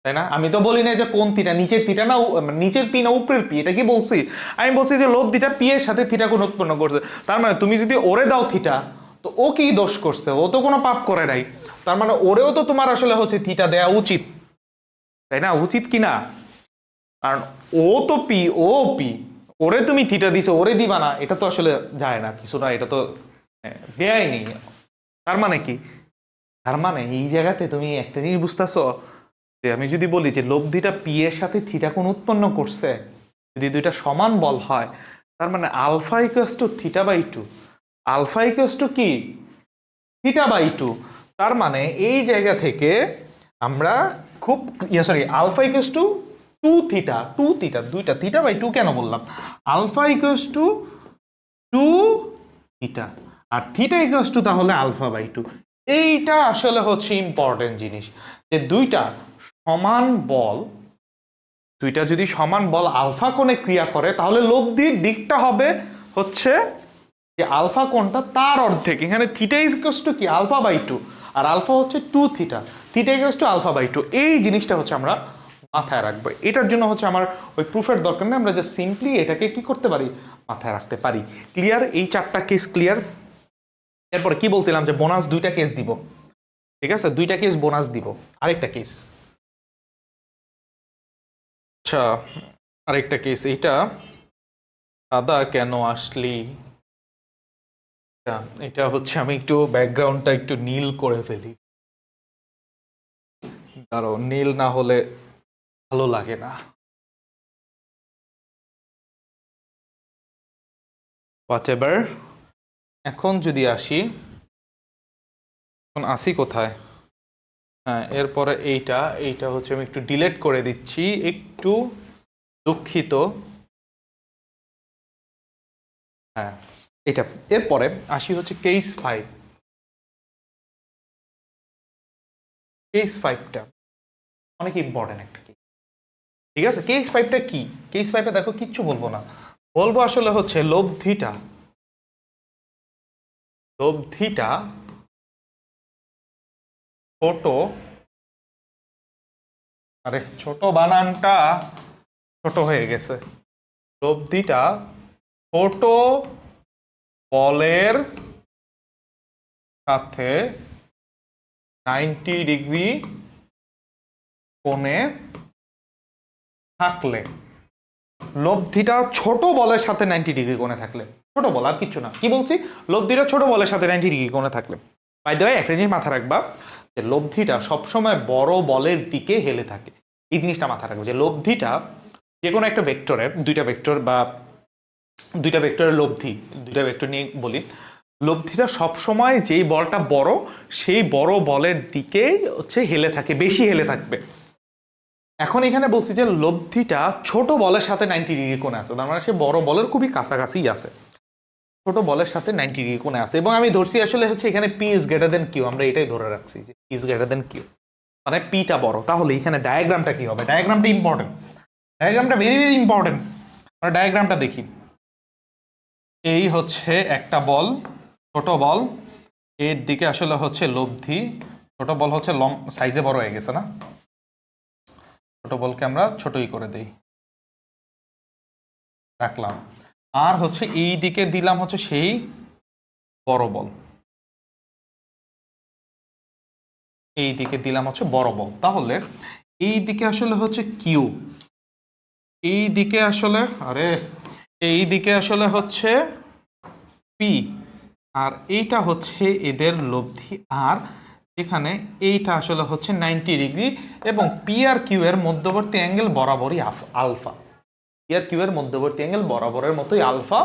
S1: তাই না? আমি তো বলি না যে কোন থিটা, নিচের থিটা না নিচের পি না উপরের পি, এটা কি বলছি? আমি বলছি যে লব্ধিটা পি এর সাথে থিটা কোণ উৎপন্ন করছে, তার মানে তুমি যদি ওরে দাও থিটা, তো ও কি দোষ করছে? ও তো কোনো পাপ করে নাই, তার মানে ওরেও তো তোমার আসলে হচ্ছে থিটা দেয়া উচিত, তাই না? উচিত কি না? কারণ ও তো পি, ও পি, ওরে তুমি থিটা দিছো, ওরে দিবা না, এটা তো আসলে যায় না কিছু না, এটা তো দেয়াই নেই। তার মানে কি? তার মানে এই জায়গাতে তুমি একটা জিনিস বুঝতেছো যে আমি যদি বলি যে লব্ধিটা পি এর সাথে থিটা কোণ উৎপন্ন করছে, যদি দুইটা সমান বল হয়, তার মানে alpha equals to theta by 2, alpha equals to কি? Theta by 2। তার মানে এই জায়গা থেকে আমরা খুব sorry, alpha equals to 2 theta, 2 theta, দুইটা থিটা বাই 2 কেন বললাম? আলফা ইকুয়ালস টু 2 থিটা আর থিটা ইকুয়ালস টু তাহলে আলফা বাই 2। এইটা আসলে হচ্ছে ইম্পর্টেন্ট জিনিস, যে দুইটা সমান বল, দুইটা যদি সমান বল আলফা কোণে ক্রিয়া করে তাহলে লব্ধির দিকটা হবে হচ্ছে যে আলফা কোণটা তার অর্ধেক, এখানে থিটা ইকুয়ালস টু কি? আলফা বাই 2, আর আলফা হচ্ছে 2 theta, theta equals to alpha by 2। এই জিনিসটা হচ্ছে আমরা মাথায় রাখবো। এটার জন্য হচ্ছে আমার ওই প্রুফের দরকার নেই, আমরা জাস্ট সিম্পলি এটাকে কি করতে পারি, মাথায় রাখতে পারি। ক্লিয়ার? এই 4টা কেস ক্লিয়ার। এরপরে কি বলছিলাম যে বোনাস 2টা কেস দিব, ঠিক আছে, 2টা কেস বোনাস দিব। আরেকটা কেস, আচ্ছা আরেকটা কেস, এইটা সাদা কেন আসলি, এটা হচ্ছে আমি একটু ব্যাকগ্রাউন্ডটা একটু নীল করে ফেলি, কারণ নীল না হলে ভালো লাগে না। হোয়াটএভার। এখন যদি আসি, এখন আসি কোথায়, হ্যাঁ এরপরে এইটা হচ্ছে আমি একটু ডিলিট করে দিচ্ছি, একটু দুঃখিত। হ্যাঁ এটা, এরপরে আসি হচ্ছে কেস 5। কেস 5টা অনেক ইম্পর্টেন্ট একটা কেস, ঠিক আছে। কেস 5টা কি, কেস 5টা দেখো কিচ্ছু বলবো না, বলবো আসলে হচ্ছে লব্ধিটা ছোট, আরে ছোট বানানটা ছোট হয়ে গেছে, লব্ধিটা ছোট বলের সাথে 90 ডিগ্রি কোণে থাকলে, লব্ধিটা ছোট বলের সাথে 90 ডিগ্রি কোণে থাকলে, ছোট বল আর কিচ্ছু না, কি বলছি, লব্ধিটা ছোট বলের সাথে 90 ডিগ্রি কোণে থাকলে। বাই দ্য ওয়ে একটা জিনিস মাথা রাখবা, যে লব্ধিটা সবসময় বড় বলের দিকে হেলে থাকে, এই জিনিসটা মাথা রাখবে, যে লব্ধিটা যে কোনো একটা ভেক্টরের, দুইটা ভেক্টরের লব্ধি, দুইটা ভেক্টর নিয়ে বলি, লব্ধিটা সবসময় যেই বলটা বড় সেই বড় বলের দিকে হচ্ছে হেলে থাকে, বেশি হেলে থাকবে। এখন এখানে বলছি যে লব্ধিটা ছোট বলের সাথে 90 ডিগ্রি কোণে আছে, তার মানে সে বড় বলের খুবই কাছাকাছি আছে, ছোট বলের সাথে 90 ডিগ্রি কোণে আছে। এবং আমি ধরছি আসলে হচ্ছে এখানে P is greater than Q, আমরা এটাই ধরে রাখছি যে P is greater than Q, মানে পিটা বড়। তাহলে এখানে ডায়াগ্রামটা কি হবে, ডায়াগ্রামটা ইম্পর্টেন্ট, ডায়াগ্রামটা ভেরি ভেরি ইম্পর্টেন্ট। আমরা ডায়াগ্রামটা দেখি, এই হচ্ছে একটা বল, ছোট বল, এর দিকে আসলে হচ্ছে লব্ধি, ছোট বল হচ্ছে লং সাইজে বড় হয়ে গেছে না, ছোট বলকে আমরা ছোটই করে দেই, রাখলাম। আর হচ্ছে এই দিকে দিলাম হচ্ছে সেই বড় বল, এই দিকে দিলাম হচ্ছে বড় বল। তাহলে এই দিকে আসলে হচ্ছে কিউ, এই দিকে আসলে, আরে এই দিকে আসলে হচ্ছে পি, আর এইটা হচ্ছে এদের লব্ধি, আর এখানে এইটা আসলে হচ্ছে 90 ডিগ্রি, এবং পি আর কিউ এর মধ্যবর্তী অ্যাঙ্গেল বরাবরই আলফা, পি আর কিউ এর মধ্যবর্তী অ্যাঙ্গেল বরাবরের মতোই আলফা।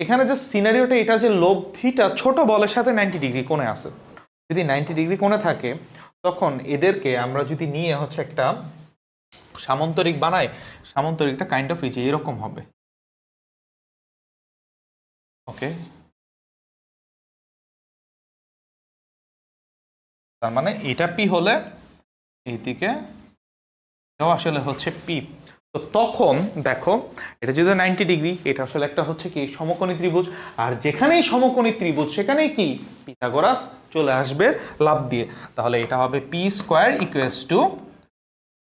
S1: এখানে যে সিনারিওটা এটা, যে লব্ধিটা ছোট বলের সাথে 90 ডিগ্রি কোণে আছে, যদি 90 ডিগ্রি কোণে থাকে তখন এদেরকে আমরা যদি নিয়ে হচ্ছে একটা সামান্তরিক বানাই, সামান্তরিকটা কাইন্ড অফ এই যে এরকম হবে, ওকে। তার মানে এটা পি হলে এইদিকে এটাও আসলে হচ্ছে পি। তো তখন দেখো এটা যদি 90 ডিগ্রি, এটা আসলে একটা হচ্ছে কি সমকোণী ত্রিভুজ, আর যেখানেই সমকোণী ত্রিভুজ সেখানেই কি পিথাগোরাস চলে আসবে লাভ দিয়ে। তাহলে এটা হবে P square equals to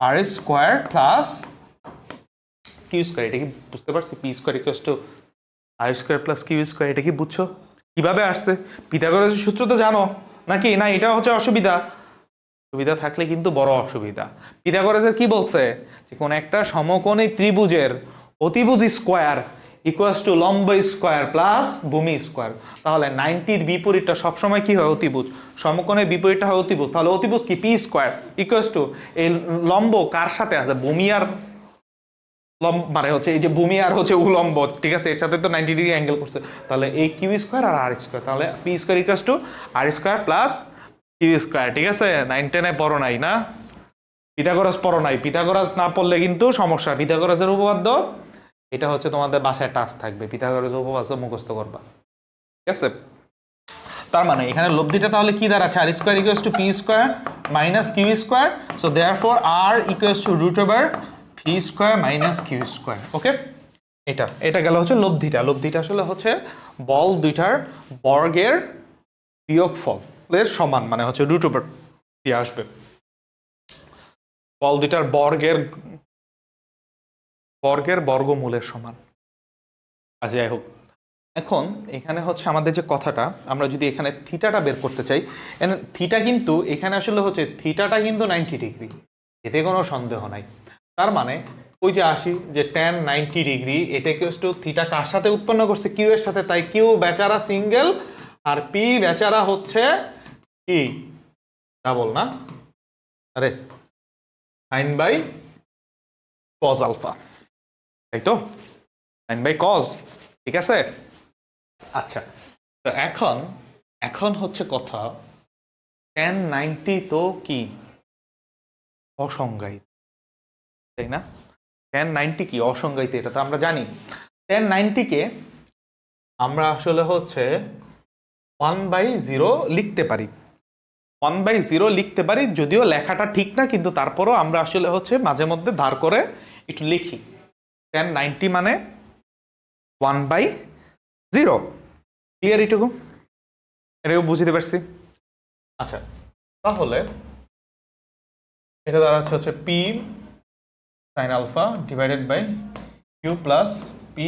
S1: R square plus Q square. এটা কি বুঝতে পারছি? P square equals to R square plus Q square, এটা কি বুঝছো কিভাবে আসছে? পিথাগোরাসের সূত্র তো জানো নাকি? না এটা হচ্ছে অসুবিধা? সুবিধা থাকলে কিন্তু বড় অসুবিধা। পিথাগোরাসের কি বলছে, যে কোন একটা সমকোণী ত্রিভুজের অতিভুজ স্কোয়ার ইকুয়ালস টু লম্ব স্কোয়ার প্লাস ভূমি স্কোয়ার। তাহলে 90-র বিপরীতটা সবসময় কি হয়? অতিভুজ। সমকোণের বিপরীতটা হয় অতিভুজ। তাহলে অতিভুজ কি? পি স্কোয়ার ইকুয়ালস টু এই লম্ব কার সাথে আছে? ভূমি আর মানে হচ্ছে এই যে ভূমি আর হচ্ছে উলম্ব, ঠিক আছে, এর সাথে তো 90 ডিগ্রি অ্যাঙ্গেল করছে। তাহলে এই কিউ স্কোয়ার আর আর স্কোয়ার, তাহলে P square equals to R square plus Q square. ঠিক আছে, 9-10-এ পড়ো নাই না? পিথাগোরাস পড়ো নাই? পিথাগোরাস না পড়লে কিন্তু সমস্যা। পিথাগোরাসের উপপাদ্য এটা হচ্ছে তোমাদের বাসায় টাচ থাকবে, পিথাগোরাসের উপপাদ্য মুখস্থ করবা, ঠিক আছে। তার মানে এখানে লব্ধিটা তাহলে কি দাঁড়াচ্ছে? R square equals to P square minus Q square, so therefore R equals to root over P square minus Q square. Okay, এটা গেল হচ্ছে লব্ধিটা। লব্ধিটা আসলে হচ্ছে বল দুইটার বর্গের বিয়োগফল এর সমান, মানে হচ্ছে রুট ওভার দিয়ে আসবে। বল দুইটার বর্গের বর্গমূলের সমান। আচ্ছা যাই হোক, এখন এখানে হচ্ছে আমাদের যে কথাটা, আমরা যদি এখানে থিটাটা বের করতে চাই, থিটা কিন্তু এখানে আসলে হচ্ছে থিটাটা কিন্তু 90 ডিগ্রি, এতে কোনো সন্দেহ নাই। তার মানে ওই যে আসি যে tan 90 ডিগ্রি, এটা ইকুয়ালস টু থিটা কার সাথে উৎপন্ন করছে? কিউ এর সাথে। তাই কিউ বেচারা সিঙ্গেল আর পি বেচারা হচ্ছে কি ডাবল না? আরে সাইন বাই কজ আলফা, তাই তো? সাইন বাই কজ, ঠিক আছে? আচ্ছা, তো এখন হচ্ছে কথা, tan 90 তো কি অসংজ্ঞায়িত, তাই না? tan 90 কি অসংজ্ঞায়িত, এটা তো আমরা জানি। tan 90 কে আমরা আসলে হচ্ছে 1/0 লিখতে পারি, 1/0 লিখতে পারি, যদিও লেখাটা ঠিক না, কিন্তু তারপরও আমরা আসলে হচ্ছে মাঝে মধ্যে ধার করে একটু লিখি। tan 90 মানে 1/0। ক্লিয়ার? এটাকে বুঝতে পারছি। আচ্ছা, তাহলে এটা দাঁড়াচ্ছে হচ্ছে P sine alpha divided by Q plus P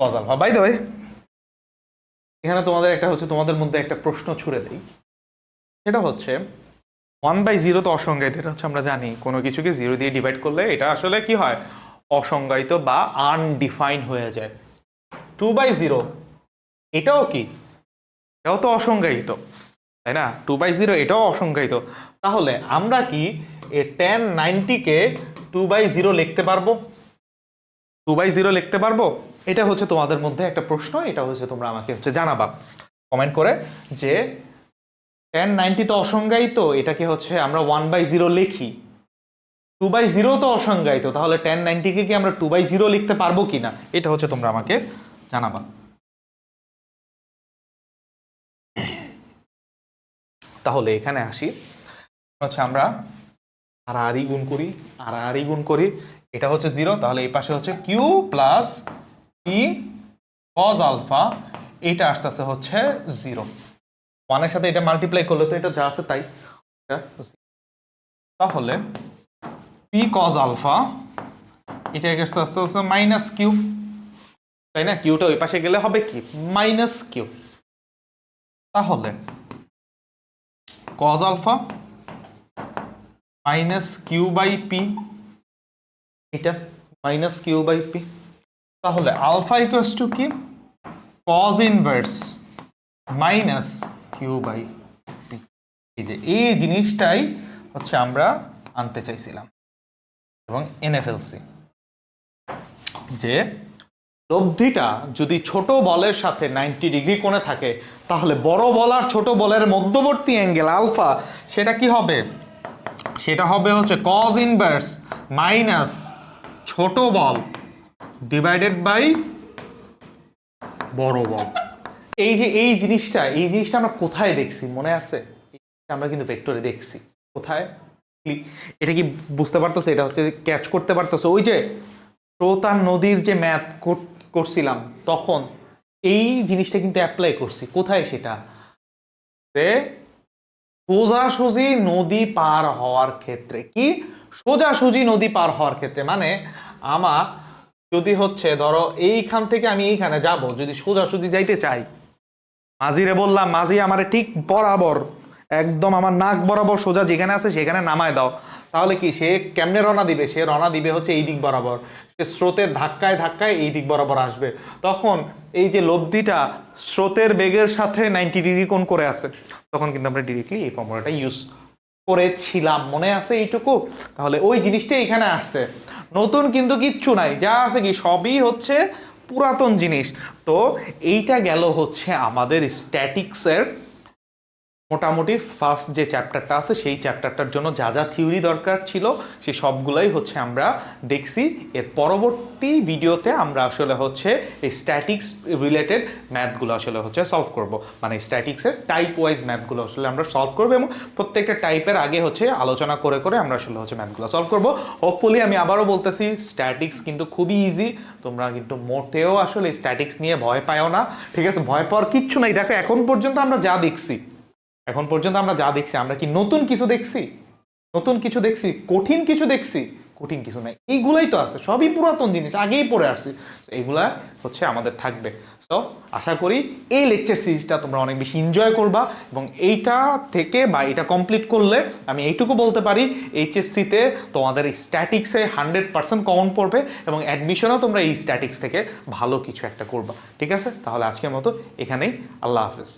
S1: cos alpha. By the way, এখানে তোমাদের মধ্যে একটা প্রশ্ন ছুড়ে দেই, সেটা হচ্ছে 1/0 তো অসংজ্ঞায়িত, এটা হচ্ছে আমরা জানি, কোনো কিছুকে 0 দিয়ে ডিভাইড করলে এটা আসলে কি হয়? অসংজ্ঞায়িত বা আনডিফাইন হয়ে যায়। 2/0 এটাও কি? এটাও তো অসংজ্ঞায়িত, তাই না? 2/0 এটাও অসংজ্ঞায়িত। তাহলে আমরা কি tan 90 কে 2/0 লিখতে পারবো? 2/0 লিখতে পারবো? এটা হচ্ছে তোমাদের মধ্যে একটা প্রশ্ন, এটা হচ্ছে তোমরা আমাকে হচ্ছে জানাবা কমেন্ট করে যে tan 90 তো অসংজ্ঞায়িত, এটাকে হচ্ছে আমরা 1/0 লিখি, 2/0 তো অসংজ্ঞায়িত, তাহলে tan 90 কে কি আমরা 2/0 লিখতে পারবো কিনা, এটা হচ্ছে তোমরা আমাকে জানাবা। তাহলে এখানে আসি, হচ্ছে আমরা আড়াআড়ি গুণ করি, এটা হচ্ছে 0, তাহলে এই পাশে হচ্ছে Q plus P cos alpha, এইটা আসতেছে হচ্ছে 0, 1 এর সাথে এটা মাল্টিপ্লাই করলে তো এটা যা আছে তাই। তাহলে পি কজ আলফা এটা আস্তে আস্তে আস্তে মাইনাস কিউ, তাই না? কিউটা ওই পাশে গেলে হবে কি? Minus Q. তাহলে cos alpha minus Q by P, এটা মাইনাস কিউ বাই পি। তাহলে আলফা ইকুয়ালস টু কি? Cos inverse minus Q by P. এই জিনিসটাই হচ্ছে আমরা আনতে চাইছিলাম এবং এনে ফেলছি, যে লব্ধিটা যদি ছোট বলের সাথে 90 ডিগ্রি কোণে থাকে, তাহলে বড় বল আর ছোট বলের মধ্যবর্তী অ্যাঙ্গেল আলফা, সেটা কি হবে? সেটা হবে হচ্ছে কজ ইনভার্স মাইনাস ছোট বল ডিভাইডেড বাই বড় বল। এই জিনিসটা আমরা কোথায় দেখছি মনে আছে? আমরা কিন্তু ভেক্টরে দেখছি। কোথায়? এটা কি বুঝতে পারতেছো? এটা হচ্ছে ক্যাচ করতে পারতেছো? ওই যে স্রোত আর নদীর যে ম্যাথ করছিলাম, তখন এই জিনিসটা কিন্তু অ্যাপ্লাই করছি। কোথায় সেটা? সোজাসুজি নদী পার হওয়ার ক্ষেত্রে। কি সোজাসুজি নদী পার হওয়ার ক্ষেত্রে? মানে আমার যদি হচ্ছে ধরো এইখান থেকে আমি এইখানে যাব, যদি সোজাসুজি যাইতে চাই, মাঝিরে বললাম মাঝি আমারে ঠিক বরাবর একদম আমার নাক বরাবর সোজা যেখানে আছে সেখানে নামায় দাও, তাহলে কি সে কেমনে রওনা দিবে? সে রওনা দিবে হচ্ছে এই দিক বরাবর, সে স্রোতের ধাক্কায় ধাক্কায় এই দিক বরাবর আসবে। তখন এই যে লব্ধিটা স্রোতের বেগের সাথে 90 ডিগ্রি কোণ করে আছে, তখন কিন্তু আমরা ডিরেক্টলি এই ফর্মুলাটা ইউজ করেছিলাম, মনে আছে এইটুকু? তাহলে ওই জিনিসটা এখানে আসছে, নতুন কিন্তু কিচ্ছু নাই, যা আছে কি সবই হচ্ছে পুরাতন জিনিস। তো এইটা গেল হচ্ছে আমাদের স্ট্যাটিক্সের মোটামুটি ফার্স্ট যে চ্যাপ্টারটা আছে, সেই চ্যাপ্টারটার জন্য যা যা থিওরি দরকার ছিল সেই সবগুলাই হচ্ছে আমরা দেখছি। এর পরবর্তী ভিডিওতে আমরা আসলে হচ্ছে এই স্ট্যাটিক্স রিলেটেড ম্যাথগুলো আসলে হচ্ছে সলভ করব, মানে স্ট্যাটিক্সের টাইপ ওয়াইজ ম্যাথগুলো আসলে আমরা সলভ করবো, এবং প্রত্যেকটা টাইপের আগে হচ্ছে আলোচনা করে করে আমরা আসলে হচ্ছে ম্যাথগুলো সলভ করব। হোপফুলি আমি আবারও বলতেছি, স্ট্যাটিক্স কিন্তু খুবই ইজি, তোমরা কিন্তু মোটেও আসলে স্ট্যাটিক্স নিয়ে ভয় পাও না, ঠিক আছে? ভয় পাওয়ার কিচ্ছু নাই। দেখো এখন পর্যন্ত আমরা যা দেখছি, আমরা কি নতুন কিছু দেখছি? নতুন কিছু দেখছি, কঠিন কিছু দেখছি? কঠিন কিছু নাই, এইগুলাই তো আছে, সবই পুরাতন জিনিস, আগেই পড়ে আসছি। এইগুলা হচ্ছে আমাদের থাকবে। তো আশা করি এই লেকচার সিরিজটা তোমরা অনেক বেশি এনজয় করবা, এবং এইটা থেকে বা এটা কমপ্লিট করলে আমি এইটুকু বলতে পারি এইচএসসিতে তোমাদের স্ট্যাটিক্সে 100% কমন পড়বে, এবং অ্যাডমিশনও তোমরা এই স্ট্যাটিক্স থেকে ভালো কিছু একটা করবা। ঠিক আছে, তাহলে আজকের মতো এখানেই, আল্লাহ হাফেজ।